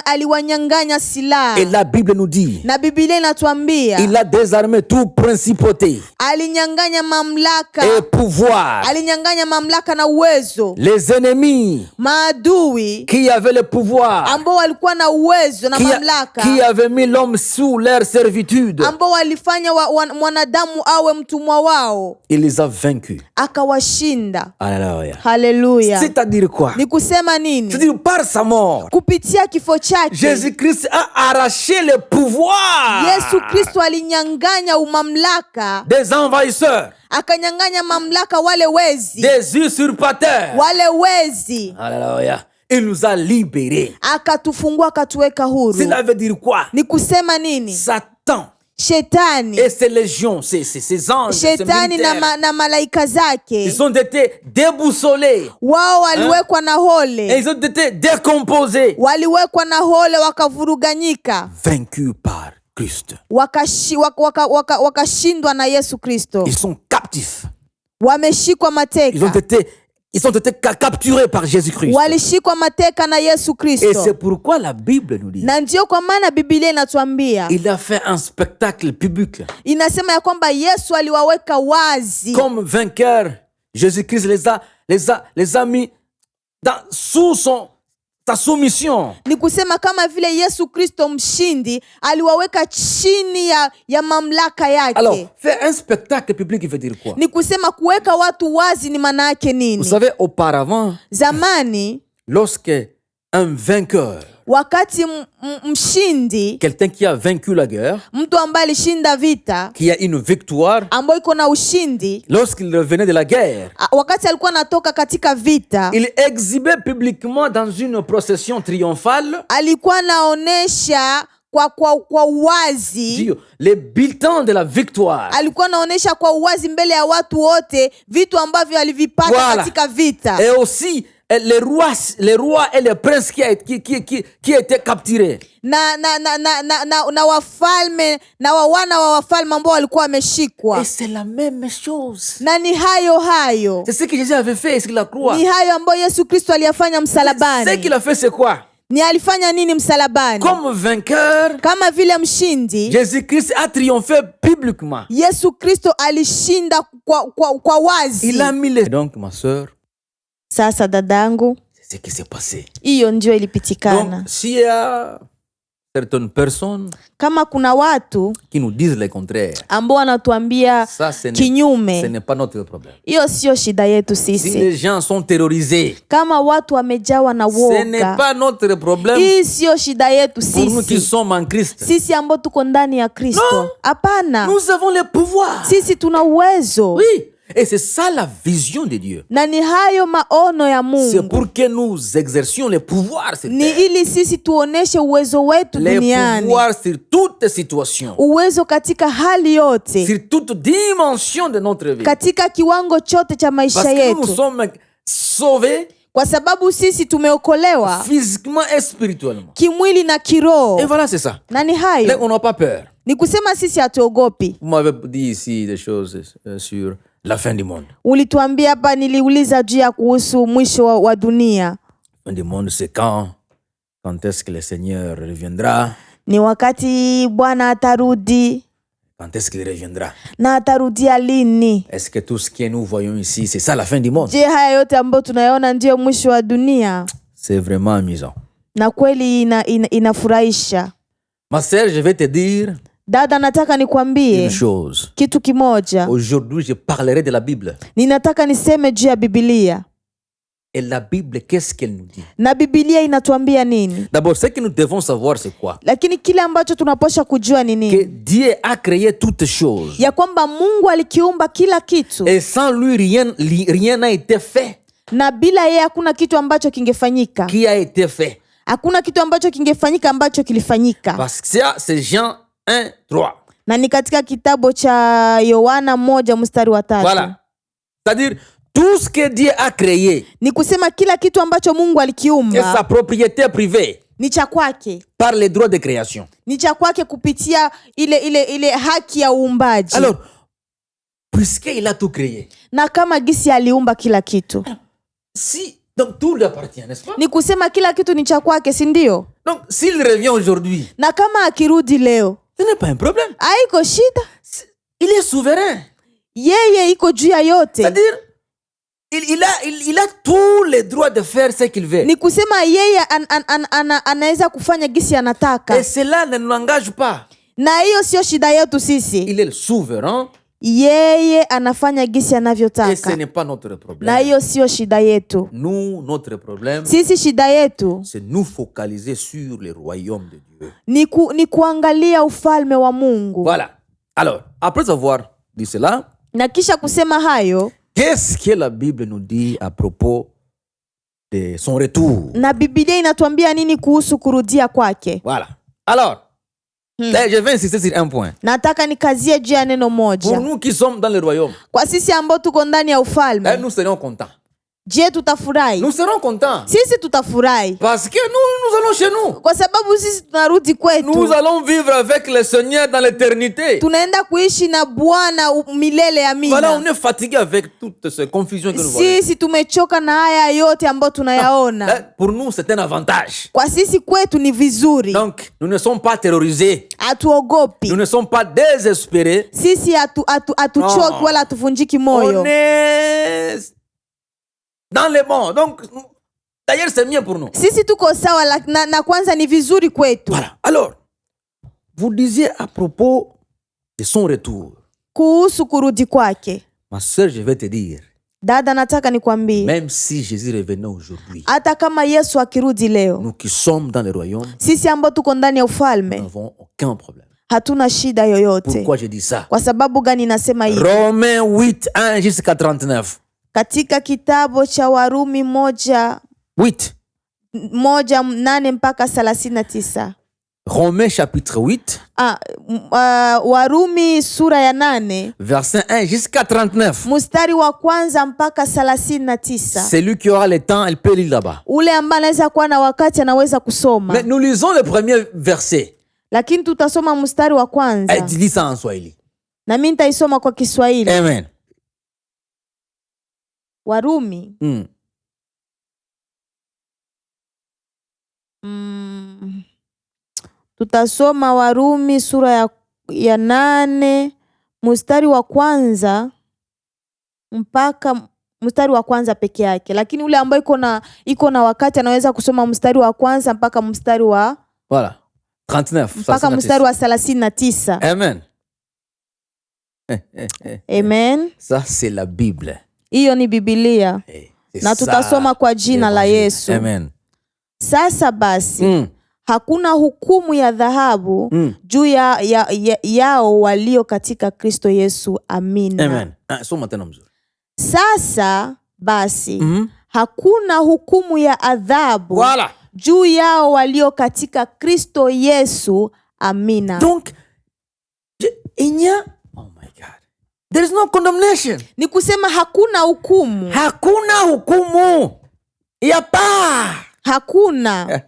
aliwanyang'anya silaha. Et la Bible nous dit, Na Biblia inatuambia il a désarmé toute principauté alinyang'anya mamlaka, et pouvoir. alinyang'anya mamlaka na uwezo. Les ennemis Maadui qui avaient le pouvoir, ambao walikuwa na uwezo na mamlaka, qui avaient mis l'homme sous leur servitude, ambao walifanya mwanadamu awe mtumwa wao, il les a vaincus. akawashinda. Alléluia. Haleluya. C'est-à-dire quoi? Ni kusema nini? C'est-à-dire par sa mort, Kupitia kifo chake Jésus-Christ a arraché le pouvoir Yesu Kristo alinyang'anya umamlaka, des envahisseurs, akanyang'anya mamlaka wale wezi, des usurpateurs. wale wezi, Alléluia. Il nous a libérés. akatufungua, akatuweka huru. Cela veut dire quoi? Ni kusema nini? Satan Shetani, et ses légions, ses anges, ses shetani militaires, na malaika zake, ils ont été déboussolés. wao waliwekwa na Et hole, ils ont été décomposés, waliwekwa na hole, wakavuruganyika, vaincus par Christ. wakashindwa na Yesu Kristo, Ils sont captifs. wameshikwa Ils ont été capturés par Jésus-Christ. walishikwa mateka na Yesu Et Kristo. c'est pourquoi la Bible nous dit, Na ndio kwa maana Biblia inatuambia, il a fait un spectacle public. inasema ya kwamba Yesu aliwaweka wazi Comme vainqueur, Jésus-Christ les a mis sous sa soumission. Ni kusema kama vile Yesu Kristo mshindi aliwaweka chini ya mamlaka yake. Alors, faire un spectacle public, il veut dire quoi? Ni kusema kuweka watu wazi ni maana yake nini? Vous savez, auparavant, Zamani lorsque un vainqueur, wakati mshindi, quelqu'un qui a vaincu la guerre, mtu ambaye alishinda vita, qui a une victoire, ambaye iko na ushindi, lorsqu'il revenait de la guerre, wakati alikuwa anatoka katika vita, il exhibait publiquement dans une procession triomphale alikuwa anaonesha kwa uwazi, les bulletins de la victoire. alikuwa anaonesha kwa uwazi mbele ya watu wote vitu ambavyo alivipata katika vita. Et aussi les rois et les princes qui étaient capturés. Na wafalme na wana wa wafalme ambao walikuwa wameshikwa. Et c'est la même chose. Na ni hayo. C'est ce que Jésus avait fait sur la croix. Ni hayo ambayo Yesu Kristo aliyafanya msalabani. Ce qu'il a fait, c'est quoi? Ni alifanya nini msalabani? Comme vainqueur, kama vile mshindi, Jésus-Christ a triomphé publiquement. Yesu Kristo alishinda kwa wazi. Il a mis les... Donc, ma sœur, sasa dadangu, c'est ce qui s'est passé. Hiyo ndio ilipitikana. Donc, s'il y a certaines personnes Kama kuna watu qui nous disent le contraire. ambao wanatuambia Ça, ce kinyume, n'est pas notre problème. hiyo sio shida yetu Si sisi. les gens sont terrorisés, Kama watu wamejawa na ce n'est woga, pas notre problème hii sio shida yetu pour nous qui sisi. sommes en Christ. Sisi ambao tuko ndani ya Kristo, hapana. Nous avons le pouvoir. Sisi tuna uwezo. Oui, et c'est ça la vision de Dieu. Na ni hayo maono ya C'est Mungu. pour que nous exercions le pouvoir sur Ni terre. ili sisi tuoneshe uwezo wetu Le duniani. pouvoir sur toutes situations, Uwezo katika hali yote, sur toute dimension de notre vie. katika kiwango chote cha maisha Parce que nous yetu. sommes sauvés Kwa sababu sisi tumeokolewa physiquement et spirituellement. kimwili na Et kiroho. voilà, c'est ça. Na ni Là, hayo. on n'a pas peur. Ni kusema sisi hatuogopi. Vous m'avez dit ici des choses sur la fin du monde. Ulituambia hapa, niliuliza juu ya kuhusu mwisho wa dunia. La fin du monde, c'est quand est-ce que le Seigneur reviendra? Ni wakati Bwana atarudi, Quand est-ce qu'il reviendra? na atarudia lini? Est-ce que tout ce que nous voyons ici, c'est ça la fin du monde? Je, haya yote ambayo tunayaona ndiyo mwisho wa dunia? C'est vraiment amusant. Na kweli inafurahisha. Ma sœur, je vais te dire Dada, nataka nikwambie une chose. kitu kimoja. Aujourd'hui, je parlerai de la Bible. Ninataka niseme juu ya Biblia. Et la Bible, qu'est-ce qu'elle nous dit? Na Biblia inatuambia nini? D'abord, ce que nous devons savoir, c'est quoi? Lakini kile ambacho tunapaswa kujua ni Que nini? Dieu a créé toutes choses. Ya kwamba Mungu alikiumba kila kitu. Et sans lui, rien n'a été fait. Na bila yeye hakuna kitu ambacho kingefanyika. Qui a été fait? Hakuna kitu ambacho kingefanyika ambacho kilifanyika. Parce que ça, c'est Jean 1, 3. Na ni katika kitabu cha Yohana 1 mstari wa 3. Voilà. C'est-à-dire, tout ce que Dieu a créé Ni kusema kila kitu ambacho Mungu est alikiumba sa propriété privée ni cha kwake. par les droits de création. Ni cha kwake kupitia ile haki ya uumbaji. Alors, puisqu'il a tout créé, Na kama gisi aliumba kila kitu, donc tout lui appartient, n'est-ce pas? ni kusema kila kitu ni cha kwake, si ndio? Donc, s'il revient aujourd'hui, Na kama akirudi leo, ce n'est pas un problème. haiko shida. Il est souverain. Yeye iko juu ya yote. C'est-à-dire, il a tous les droits de faire ce qu'il veut. Ni kusema yeye anaweza kufanya gisi anataka. Et cela ne nous engage pas. Na hiyo sio shida yetu sisi. Il est le souverain Yeye anafanya gisi et ce anavyotaka. n'est pas notre Na problème. hiyo sio shida yetu. Nous, notre problème, Sisi shida yetu c'est nous focaliser sur le royaume de Dieu. ni kuangalia ufalme wa Mungu. Voilà. Alors, après avoir dit cela, Na kisha kusema hayo, qu'est-ce que la Bible nous dit à propos de son retour? na Biblia inatuambia nini kuhusu kurudia kwake? Voilà. Alors, là, je vais insister sur un point. Nataka nikazie juu ya neno Pour moja. nous qui sommes dans le royaume, Kwa sisi ambao tuko ndani ya ufalme, nous serons contents. je, tutafurahi? Nous serons contents. Sisi tutafurahi Parce que nous allons chez nous. kwa sababu sisi tunarudi kwetu. Nous allons vivre avec le Seigneur dans l'éternité. Tunaenda kuishi na Bwana milele, Voilà, on amina. est fatigué avec toutes ces confusions que nous voyons. Sisi tumechoka na haya yote ambayo tunayaona. Pour nous, c'est un avantage. Kwa sisi kwetu ni vizuri. Donc, nous ne sommes pas terrorisés. Hatuogopi. Nous ne sommes pas désespérés. Sisi hatuchoki No. wala hatuvunjiki moyo. On est dans le bon. Donc, d'ailleurs, c'est mieux pour nous. Sisi tuko sawa na kwanza ni vizuri kwetu. Voilà. Alors, vous disiez à propos de son retour. Kuhusu kurudi kwake, Ma soeur, je vais te dire, dada, nataka nikwambie, même si Jésus revenait aujourd'hui, hata kama Yesu akirudi leo, nous qui sommes dans le royaume, sisi ambao tuko ndani ya nous ufalme n'avons aucun problème. hatuna shida yoyote. Pourquoi je dis ça? Kwa sababu gani nasema hivi? Romains 8, 1 jusqu'à 39. Katika kitabu cha Warumi 1:8 mpaka 39. Romains chapitre 8, Warumi sura ya 8 verset 1 jusqu'à 39. mstari wa kwanza mpaka 39. Celui qui aura le temps, il peut lire là-bas. Ule ambaye anaweza kuwa na wakati anaweza kusoma. Mais nous lisons le premier verset. Lakini tutasoma mstari wa kwanza. Elle dit ça en Swahili. Na mimi nitaisoma kwa Kiswahili. Amen. Warumi. Tutasoma Warumi sura ya 8 mstari wa kwanza mpaka mstari wa kwanza peke yake. Lakini ule ambaye iko na wakati anaweza kusoma mstari wa kwanza mpaka mstari wa Voilà. 39. mpaka mstari wa 39. Amen. Amen. Ça, c'est la Bible. Hiyo ni Biblia. Na tutasoma kwa jina la Yesu. Amen. Sasa basi, hakuna hukumu ya dhahabu juu yao walio katika Kristo Yesu. Amina. Amen. Soma tena mzuri. Sasa basi, hakuna hukumu ya adhabu Voilà. juu yao walio katika Kristo Yesu. Amina. Donc, il y a, oh my God, there is no condemnation. Ni kusema hakuna hukumu. Hakuna hukumu. Il y a pas. Hakuna.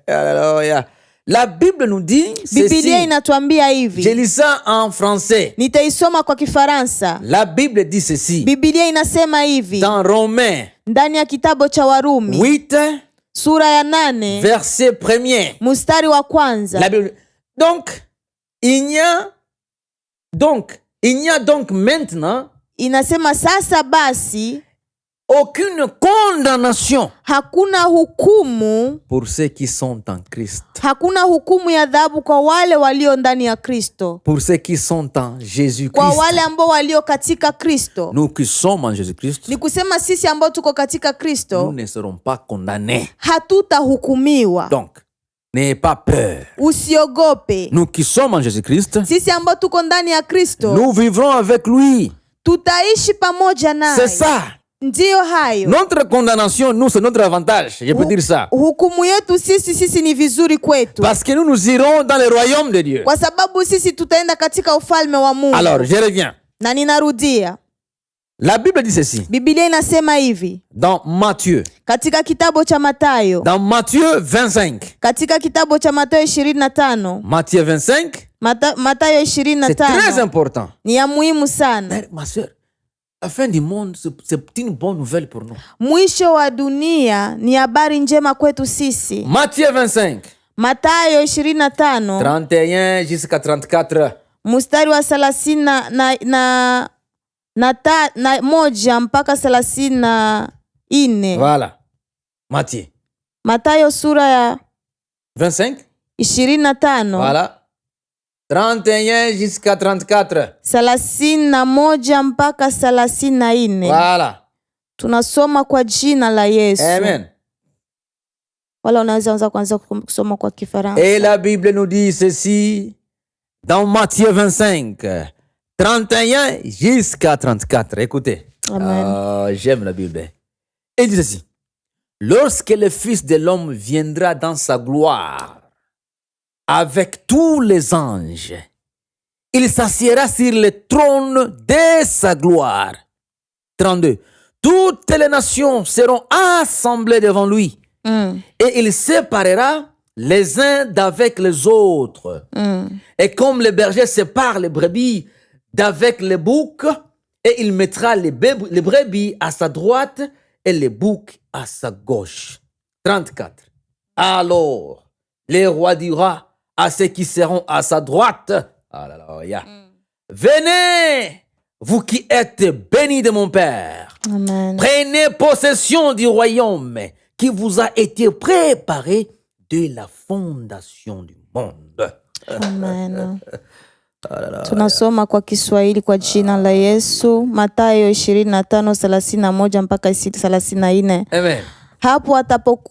Alléluia. La Bible nous dit Biblia ceci. inatuambia hivi. Je lis ça en français. Nitaisoma kwa Kifaransa. La Bible dit ceci. Biblia inasema hivi. Dans Romains Ndani ya kitabu cha Warumi 8, sura ya 8 verset 1er. mstari wa kwanza. La Bible. Donc, il n'y a donc maintenant Inasema sasa basi aucune condamnation hakuna hukumu. pour ceux qui sont en Christ. Hakuna hukumu ya adhabu kwa wale walio ndani ya Kristo. Pour ceux qui sont en Jésus-Christ. Kwa wale ambao walio katika Kristo. Nous qui sommes en Jésus-Christ, Ni kusema sisi ambao tuko katika Kristo nous ne serons pas condamnés. hatutahukumiwa. Donc, n'ayez pas peur. Usiogope. Nous qui sommes en Jésus-Christ, Sisi ambao tuko ndani ya Kristo nous vivrons avec lui. tutaishi pamoja naye. C'est ça. Ndiyo hayo. Notre condamnation, nous, c'est notre avantage. Je peux dire ça. Hukumu yetu sisi ni vizuri kwetu. Parce que nous irons dans le royaume de Dieu. Kwa sababu sisi tutaenda katika ufalme wa Mungu. Alors, je reviens. Na ninarudia. La Bible dit ceci. Biblia inasema hivi. Dans Matthieu. Katika kitabu cha Mathayo. Dans Matthieu 25. Katika kitabu cha Mathayo 25. Matthieu 25. Mathayo 25. C'est très important. Ni ya muhimu sana. Ma soeur, la fin du monde, c'est une bonne nouvelle pour nous. Mwisho wa dunia ni habari njema kwetu sisi. Matthieu 25. Mathayo 25. 31 jusqu'à 34. Mstari wa 30 na moja mpaka 34. Voilà. Matthieu. Mathayo sura ya 25. 25. Voilà. 31 jusqu'à 34. 31 mpaka 34. Voilà. Tunasoma kwa jina la Yesu. Amen. Wala unaweza kuanza kusoma kwa Kifaransa. Et la Bible nous dit ceci dans Matthieu 25, 31 jusqu'à 34. Écoutez. Amen. J'aime la Bible. Il dit ceci. Lorsque le Fils de l'homme viendra dans sa gloire avec tous les anges, il s'assiera sur le trône de sa gloire. 32. Toutes les nations seront assemblées devant lui. Et il séparera les uns d'avec les autres. Et comme le berger sépare les brebis d'avec les boucs, et il mettra les brebis à sa droite et les boucs à sa gauche. 34. Alors, le roi dira à ceux qui seront à sa droite, Alléluia. Venez, vous qui êtes bénis de mon Père. Amen. Prenez possession du royaume qui vous a été préparé de la fondation du monde. Amen. Tunasoma kwa Kiswahili kwa jina la Yesu. Mathayo 25:31 mpaka 34. Amen. Hapo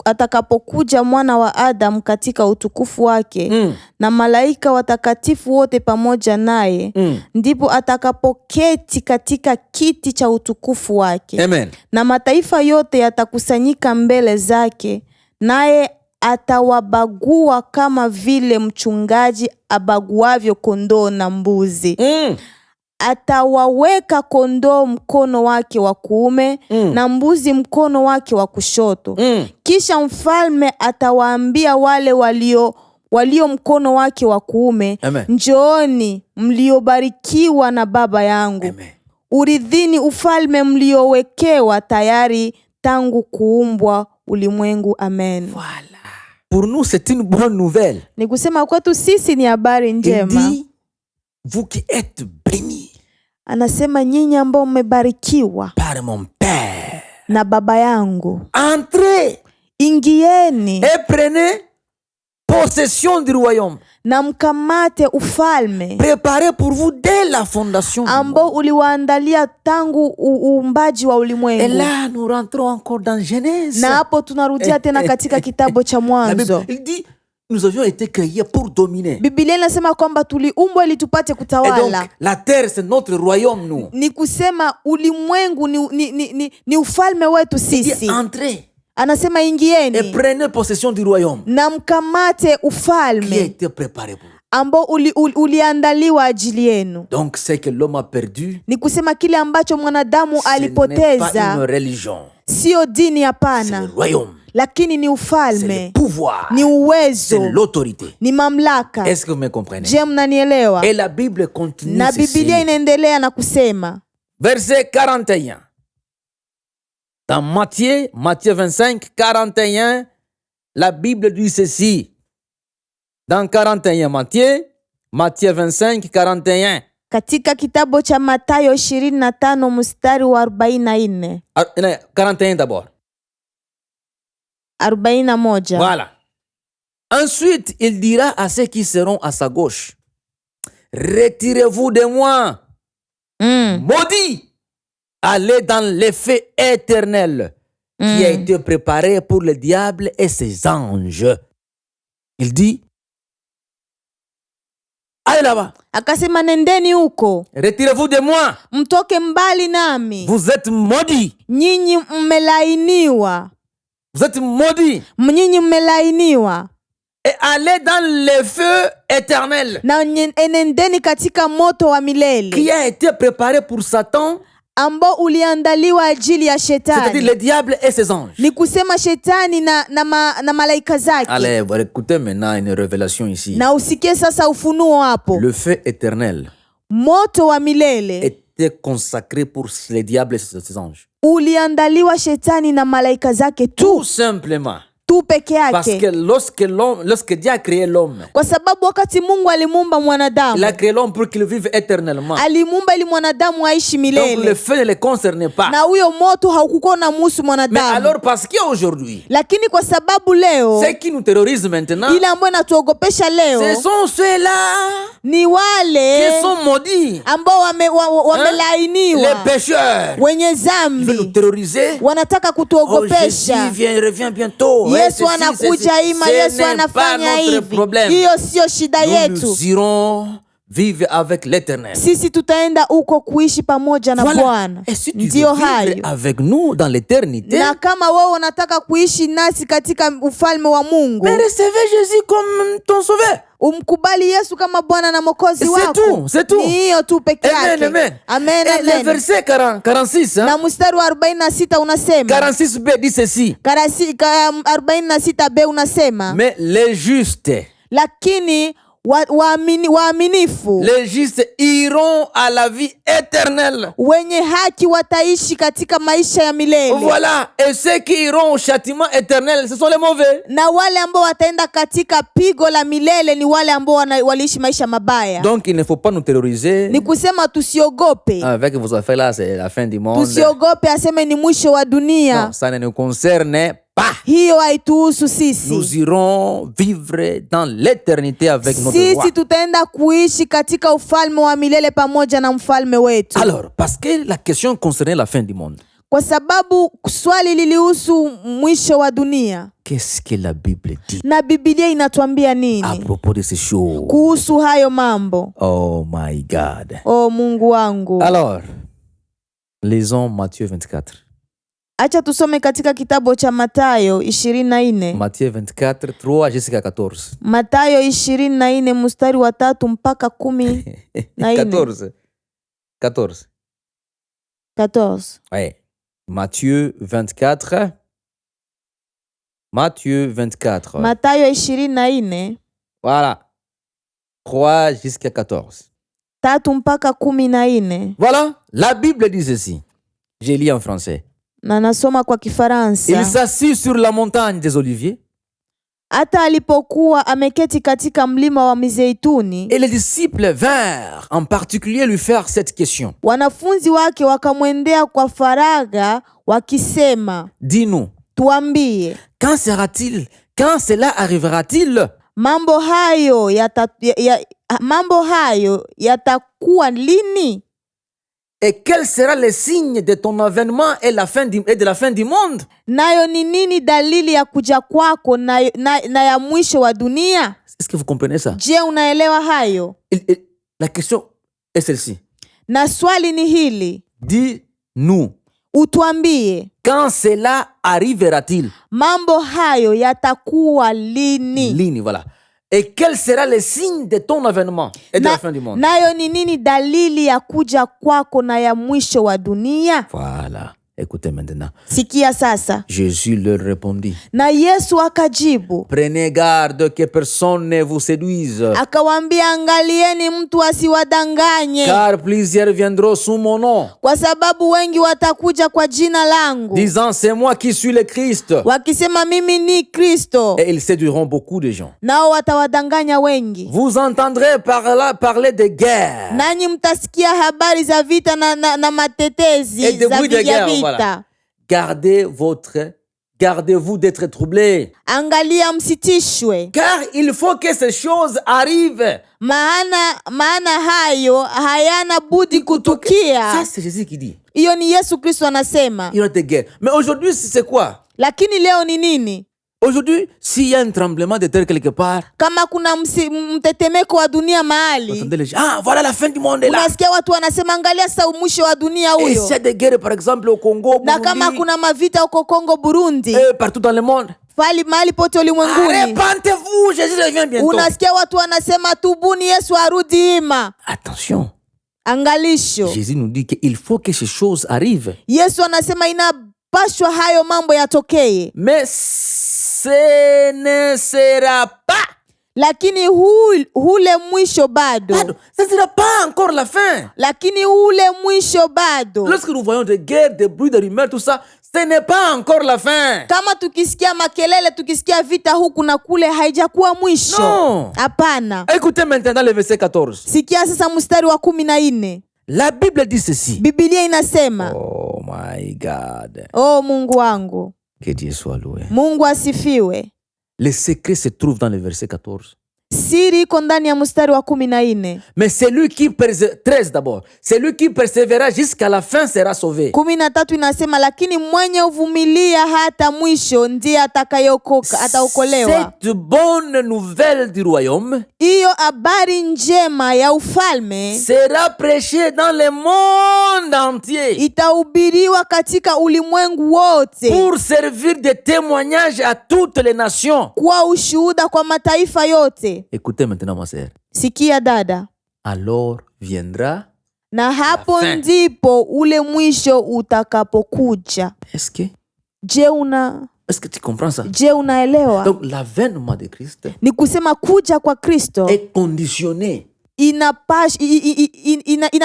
atakapokuja mwana wa Adamu katika utukufu wake na malaika watakatifu wote pamoja naye, ndipo atakapoketi katika kiti cha utukufu wake. Amen. Na mataifa yote yatakusanyika mbele zake, naye atawabagua kama vile mchungaji abaguavyo kondoo na mbuzi. Atawaweka kondoo mkono wake wa kuume na mbuzi mkono wake wa kushoto. Kisha mfalme atawaambia wale walio mkono wake wa kuume, njooni mliobarikiwa na Baba yangu. Amen. Urithini ufalme mliowekewa tayari tangu kuumbwa ulimwengu. Amen. Voilà. Pour nous, c'est une bonne nouvelle. Ni kusema kwetu sisi ni habari njema. Il dit, vous qui êtes bénis Anasema nyinyi ambao mmebarikiwa par mon Père, na Baba yangu, entrez ingieni et prenez possession du royaume na mkamate ufalme préparé pour vous dès la fondation du monde. ambao uliwaandalia tangu uumbaji wa Et ulimwengu. là, nous rentrons encore dans Genèse. Na hapo tunarudia tena katika kitabu cha La Bible, Mwanzo. il dit, nous avions été créés pour dominer. Biblia inasema kwamba tuliumbwa ili tupate Et donc, kutawala. la terre, c'est notre royaume, nous. Ni kusema ulimwengu ni ufalme wetu Il dit, sisi. entrez Anasema et ingieni prenez possession du royaume na mkamate qui a ufalme été préparé pour vous. ambao uliandaliwa ajili yenu. Donc, c'est que l'homme a perdu. Ni kusema kile ambacho mwanadamu Ce n'est pas une alipoteza religion. sio dini, C'est hapana, le royaume. lakini ni C'est le ufalme, pouvoir. ni C'est uwezo, l'autorité. ni mamlaka. Est-ce que vous me comprenez? Je, mnanielewa? Et la Bible continue Na ceci. Biblia inaendelea na kusema Verset 41. Dans Matthieu 25, 41, la Bible dit ceci. Dans 41, Matthieu 25, 41. katika kitabu cha Mathayo 25 mstari wa 44 41 d'abord. 41. Voilà. Ensuite, il dira à ceux qui seront à sa gauche, retirez-vous de moi, maudits, allez dans l'effet éternel qui a été préparé pour le diable et ses anges. Il dit, allez là-bas, Akasema nendeni huko, retirez-vous de moi, mtoke mbali nami, vous êtes maudits, nyinyi mmelainiwa, vous êtes maudits, nyinyi mmelainiwa, et allez dans le feu éternel na enendeni katika moto wa milele qui a été préparé pour Satan, ambao uliandaliwa ajili ya c'est-à-dire shetani. le diable et ses anges. Ni kusema shetani na malaika zake. Allez, vous écoutez maintenant une révélation ici. Na usikie sasa ufunuo hapo. Le feu éternel Moto wa milele était consacré pour le diable et ses anges. uliandaliwa shetani na malaika zake Tout tu simplement. peke Parce yake, que lorsque Dieu a créé l'homme, kwa sababu wakati Mungu alimuumba il mwanadamu, a créé l'homme pour qu'il vive éternellement. alimuumba ili mwanadamu aishi Donc le milele, feu ne le concernait pas. na huyo moto haukukuwa unamhusu Mais mwanadamu. alors, parce qu'aujourd'hui, Lakini kwa sababu leo, ce qui nous terrorise maintenant, ile ambayo inatuogopesha ce leo sont ceux-là ni qui wale sont maudits, ambao wamelainiwa, les pécheurs. wenye Ils veulent nous dhambi, terroriser. wanataka Oh, Jésus kutuogopesha. revient bientôt. Yesu anakuja ima, Yesu anafanya hivi. Hiyo sio shida yetu. Nous irons vivre avec l'Éternel. Sisi tutaenda huko kuishi pamoja na Voilà. Bwana. Et si tu veux Ndiyo vivre hayo. avec nous dans l'éternité, Na kama wewe unataka kuishi nasi katika ufalme wa Mungu, mais recevez Jésus comme ton sauveur. umkubali Yesu kama Bwana na Mwokozi C'est wako. tout, c'est tout. Ni hiyo tu peke Amen, yake. amen. Amen, Et le amen. verset 46, Na mstari wa 46 unasema, 46b dit ceci. 46b unasema, Mais les justes, lakini waaminifu les justes iront à la vie éternelle. wenye haki wataishi katika maisha ya milele. Voilà. Et ceux qui iront au châtiment éternel, ce sont les mauvais. Na wale ambao wataenda katika pigo la milele ni wale ambao waliishi maisha mabaya. Donc il ne faut pas nous terroriser. Ni kusema tusiogope. Avec vos affaires là, c'est la fin du monde. Tusiogope aseme ni mwisho wa dunia. Non, ça ne nous concerne pas. Hiyo haituhusu sisi. Nous irons vivre dans l'éternité avec notre roi. Sisi tutaenda kuishi katika ufalme wa milele pamoja na mfalme wetu. Alors, parce que la question concernait la fin du monde. Kwa sababu swali lilihusu mwisho wa dunia. Qu'est-ce que la Bible dit Na Biblia inatuambia à nini propos de ces choses? kuhusu hayo mambo? Oh my God. Oh Mungu wangu. Alors, lisons Matthieu 24. Acha tusome katika kitabu cha Mathayo 24. Matthieu 24, 3 jusqu'à 14. Mathayo 24 mstari wa 3 mpaka 14. 14. 14. Ouais. Matthieu 24. Matthieu 24. Mathayo 24 Voilà. 3 jusqu'à 14. 3 mpaka 14. Voilà. La Bible dit ceci. Je lis en français. Na nasoma kwa Kifaransa. Il s'assit sur la montagne des Oliviers. Hata alipokuwa ameketi katika mlima wa Mizeituni, Et les disciples vinrent en particulier lui faire cette question. wanafunzi wake wakamwendea kwa faragha wakisema, Dis-nous, tuambie, quand sera-t-il? Quand cela arrivera-t-il? mambo hayo yatakuwa lini? Et quel sera le signe de ton avènement et de la fin du monde? Nayo ni nini dalili ya kuja kwako na ya mwisho wa dunia? Est-ce que vous comprenez ça? Je, unaelewa hayo? La question est celle-ci. Na swali ni hili. Dis-nous, utuambie, quand cela arrivera-t-il? Mambo hayo yatakuwa lini? Lini, voilà. Et quel sera le signe de ton avènement et de la fin du monde? Nayo ni nini dalili ya kuja kwako na ya mwisho wa dunia? Voilà. Écoutez maintenant. Sikia sasa. Jésus leur répondit. Na Yesu akajibu. Prenez garde que personne ne vous séduise. Akawaambia, angalieni mtu asiwadanganye. Car plusieurs viendront sous mon nom. Kwa sababu wengi watakuja kwa jina langu. Disant, c'est moi qui suis le Christ. Wakisema mimi ni Kristo. Et ils séduiront beaucoup de gens. Nao watawadanganya wengi. Vous entendrez parler de guerre. Nanyi mtasikia habari za vita na matetezi. Et de bruit de guerre. Voilà. Gardez-vous d'être troublés. Angalia msitishwe. Car il faut que ces choses arrivent. Maana hayo hayana budi kutukia. Ça, c'est Jésus qui dit. Iyo ni Yesu Kristo anasema. Il y aura des guerres. Mais aujourd'hui, c'est quoi? Lakini leo ni nini? Aujourd'hui, s'il y a un tremblement de terre quelque part, kama kuna mtetemeko wa dunia mahali, voilà la fin du monde est là. Unasikia watu wanasema angalia sasa mwisho wa dunia huyo. Et s'il y a des guerres par exemple au Congo, Burundi, na kama kuna mavita huko Kongo, Burundi, et partout dans le monde, mahali pote ulimwenguni, repentez-vous, Jésus revient bientôt. Unasikia watu wanasema tubuni, Yesu arudi ima. Attention. Angalisho. Jésus nous dit qu'il faut que ces choses arrivent. Yesu anasema inapaswa hayo mambo yatokee. Mais ce ne sera pas. Lakini hule mwisho bado. Ce ne sera pas encore la fin. Lakini hule mwisho bado. Lorsque nous voyons des guerres, des bruits, des rumeurs, tout ça, ce n'est pas encore la fin. Kama tukisikia makelele, tukisikia vita huku na kule, haijakuwa mwisho. Non. Hapana. Écoutez maintenant le verset 14. Sikia sasa mstari wa 14. La Bible dit ceci. Biblia inasema. Oh my God. Oh Mungu wangu. Que Dieu soit loué. Mungu asifiwe. Le secret se trouve dans le verset 14. Siri iko ndani ya mstari wa 14. Mais celui qui 13 d'abord. Celui qui persévérera jusqu'à la fin sera sauvé. 13 inasema, lakini mwenye uvumilia hata mwisho ndiye ataokolewa. Cette bonne nouvelle du royaume, hiyo habari njema ya ufalme, sera prêchée dans le monde entier. Itahubiriwa katika ulimwengu wote. Pour servir de témoignage à toutes les nations. Kwa ushuhuda kwa mataifa yote. Écoutez maintenant ma sœur. Sikia dada. Alors viendra na hapo ndipo ule mwisho utakapokuja. Est-ce que est-ce que tu comprends ça? Je, unaelewa? Donc l'avènement de Christ ni kusema kuja kwa Kristo est conditionné. Ina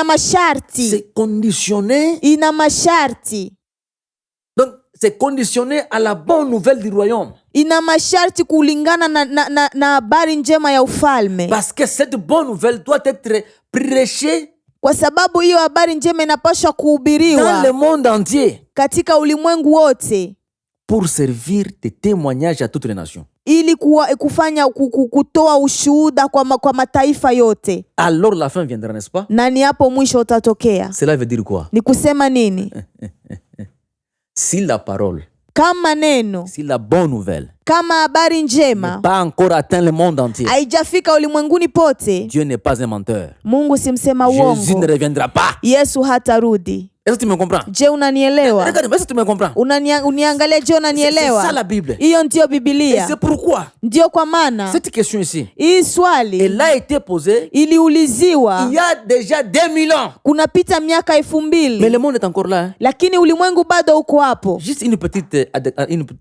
masharti. C'est conditionné. Ina masharti. Donc c'est conditionné à la bonne nouvelle du royaume. Ina masharti kulingana na habari njema ya ufalme. Parce que cette bonne nouvelle doit être prêchée. Kwa sababu hiyo habari njema inapaswa kuhubiriwa dans le monde entier. Katika ulimwengu wote. Pour servir de témoignage à toutes les nations. Ili kufanya kutoa ushuhuda kwa mataifa yote. Alors la fin viendra, n'est-ce pas? Na ni hapo mwisho utatokea. Cela veut dire quoi? Ni kusema nini? Si la parole, kama neno, si la bonne nouvelle, kama habari njema pas encore atteint le monde entier, haijafika ulimwenguni pote, Dieu n'est pas un menteur. Mungu si msema uongo. Jésus ne reviendra pas. Yesu hatarudi. Est-ce que tu me comprends? Je, unanielewa? Regarde, est-ce que tu me comprends? Uniangalie, je, unanielewa? C'est ça la Bible. Hiyo ndio Biblia. Et c'est pourquoi ndio kwa maana cette question ici, hii swali, elle a été posée iliuliziwa il y a déjà 2000 ans. Kunapita miaka 2000. Mais le monde est encore là. Lakini ulimwengu bado uko hapo. Juste une petite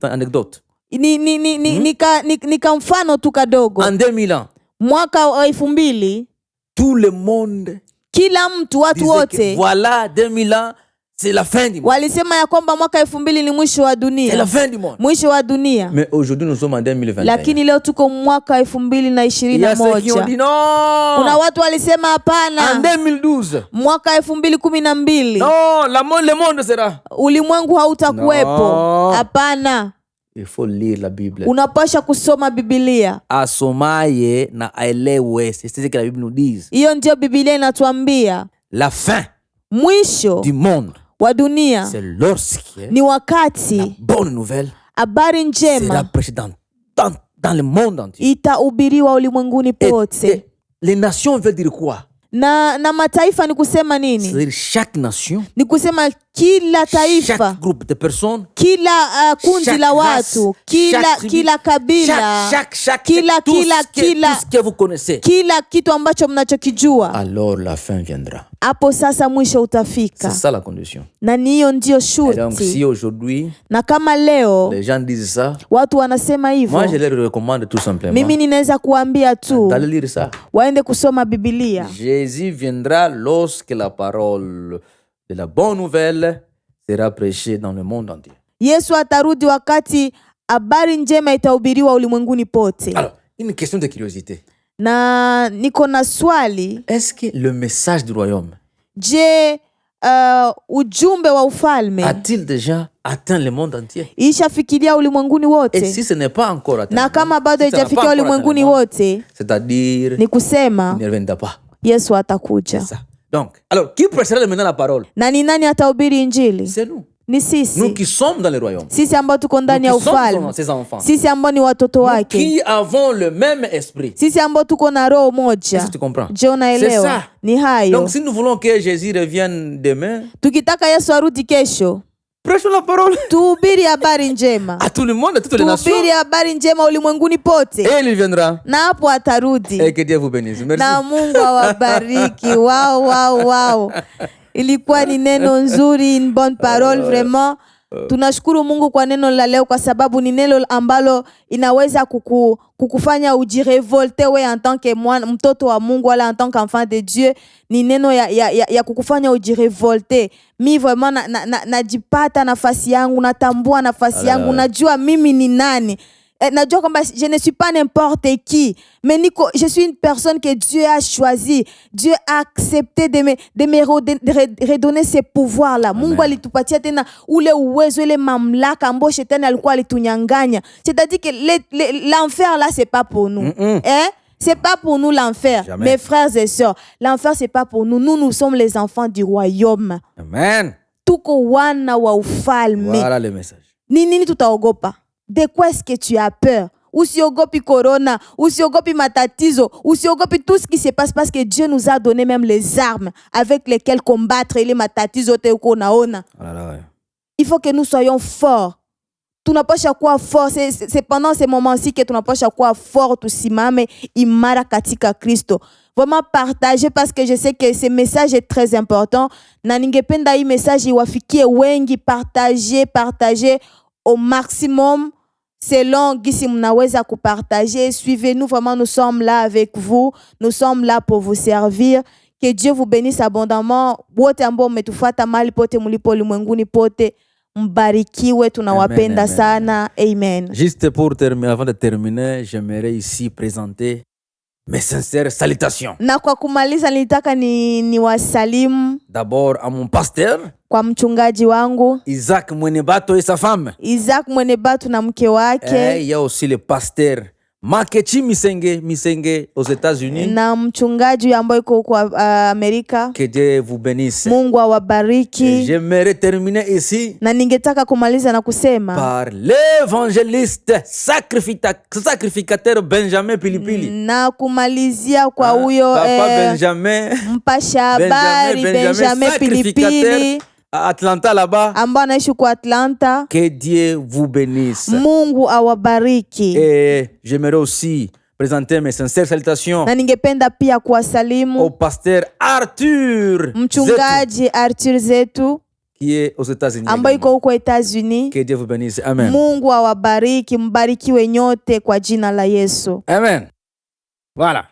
anecdote. Nika mfano tu kadogo. En 2000 ans, mwaka wa 2000, tout le monde, kila mtu, watu wote, voilà 2000 ans, c'est la fin du monde. Walisema ya kwamba mwaka 2000 ni mwisho wa dunia. C'est la fin du monde. Mwisho wa dunia. Mais aujourd'hui nous sommes en 2021. Lakini leo tuko mwaka 2021. Il y a ceux qui ont dit non. Kuna watu walisema hapana. En 2012. Mwaka 2012. Non, le monde sera. Ulimwengu hautakuwepo. Hapana. il faut lire la Bible. unapasha kusoma Biblia. Asomaye na aelewe. C'est ce que la Bible nous dit. Hiyo ndio Biblia inatuambia. La fin Mwisho du monde, wa dunia c'est lorsque ni la wakati bonne nouvelle habari sera njema prêchée dans le monde entier. itahubiriwa ulimwenguni pote. Et les nations veulent dire quoi? Na mataifa ni kusema nini? C'est-à-dire chaque nation, Ni kusema kila taifa, chaque groupe de personnes, kila kundi chaque la race, watu, kila chaque tribu, kila kabila, chaque kila tout kila ce que vous connaissez. kila kitu ambacho mnachokijua. Alors la fin viendra. Hapo sasa mwisho C'est utafika. ça la condition. Na ni hiyo ndio Et donc si shurti. aujourd'hui Na kama leo les gens disent ça, watu wanasema hivyo, moi je leur recommande tout simplement mimi ninaweza kuambia tu d'aller lire ça. waende kusoma Biblia. Jésus viendra lorsque la parole de la bonne nouvelle sera prêchée dans le monde entier. Yesu atarudi wakati habari njema itahubiriwa ulimwenguni pote. Alors, une question de curiosité. Na niko na swali, Est-ce que le message du royaume je, ujumbe wa ufalme a-t-il déjà atteint le monde entier? ishafikiria ulimwenguni Et wote? si ce n'est pas encore atteint, Na kama bado si ça n'a pas haijafikia encore atteint ulimwenguni le monde, wote, c'est-à-dire ni kusema il ne reviendra pas. Yesu C'est atakuja. ça. Donc, alors, qui prêchera maintenant la parole? Na ni nani atahubiri injili? C'est nous. Ni Nous sisi, qui sommes dans le royaume. sisi ambao tuko Nous ndani ya qui sommes ufalme, ses enfants. sisi ambao ni watoto Nous wake, qui avons le même esprit. sisi ambao tuko na roho Est-ce moja. que tu comprends? Je, unaelewa? C'est ça. Ni hayo. Donc, si nous voulons que Jésus revienne demain, Tukitaka Yesu arudi kesho, prêchons la parole tuhubiri habari njema, à tout le monde, à toutes les nations. tuhubiri habari njema ulimwenguni pote, Et il viendra. na hapo atarudi. Et que Dieu vous bénisse. Merci. Na Mungu awabariki. Wow. Ilikuwa ni neno nzuri, une bonne parole vraiment. Tunashukuru Mungu kwa neno la leo, kwa sababu ni neno ambalo inaweza kukufanya ujirevolte we en tant que mtoto wa Mungu wala en tant qu'enfant de Dieu. Ni neno ya kukufanya ujirevolte. Mi vraiment najipata nafasi yangu, natambua nafasi yangu, najua mimi ni nani. Najua kwamba je ne suis pas n'importe qui, mais je suis une personne que Dieu a choisi. Dieu a accepté de me redonner ces pouvoirs là. Mungu alitupatia tena ule uwezo, ile mamlaka ambayo shetani alikuwa alitunyanganya. C'est-à-dire que l'enfer là, c'est pas pour nous. Hein? C'est pas pour nous l'enfer. Jamais. Mes frères et sœurs, l'enfer c'est pas pour nous. Nous sommes les enfants du royaume. Amen. Tuko wana wa ufalme. Voilà le message. Nini tutaogopa? De quoi est-ce que tu as peur? Usiogopi corona, usiogopi matatizo, usiogopi tout ce qui se passe, parce que Dieu nous a donné même les armes avec lesquelles combattre les matatizo te uko naona. Il faut que nous soyons forts. Tunapasha kuwa fort. C'est pendant ces moments-ci que tunapasha kuwa fort, tusimame imara katika Kristo. Vraiment partager, parce que je sais que ce message est très important. Na ningependa hii message iwafikie wengi. Partager au maximum selon gisi mnaweza kupartager. Suivez-nous, vraiment nous sommes là avec vous. Nous sommes là pour vous servir. Que Dieu vous bénisse abondamment. Wote ambao mmetufuata mahali pote mlipo ulimwenguni pote, mbarikiwe, tunawapenda sana. Amen. Juste pour terminer, avant de terminer, j'aimerais ici présenter mes sincères salutations. Na kwa kumaliza nilitaka ni wasalimu D'abord à mon pasteur kwa mchungaji wangu Isaac Mwenebato et sa femme. Isaac Mwenebatu na mke wake. Il y a aussi le pasteur Makechi Misenge aux États-Unis. Na mchungaji ambaye yuko kwa Amerika. Que Dieu vous bénisse. Mungu awabariki. J'aimerais terminer ici na ningetaka kumaliza na kusema par l'évangéliste sacrificateur Benjamin Pilipili. Na kumalizia kwa huyo Papa Benjamin mpasha habari Benjamin Pilipili à Atlanta là-bas. Ambao anaishi kwa Atlanta. Que Dieu vous bénisse. Mungu awabariki. Et j'aimerais aussi présenter mes sincères salutations na ningependa pia kuwasalimu au pasteur Arthur mchungaji Arthur Zetu qui est aux États-Unis. ambaye yuko huko États-Unis. Que Dieu vous bénisse. Amen. Mungu awabariki, mbarikiwe nyote kwa jina la Yesu. Amen. Voilà.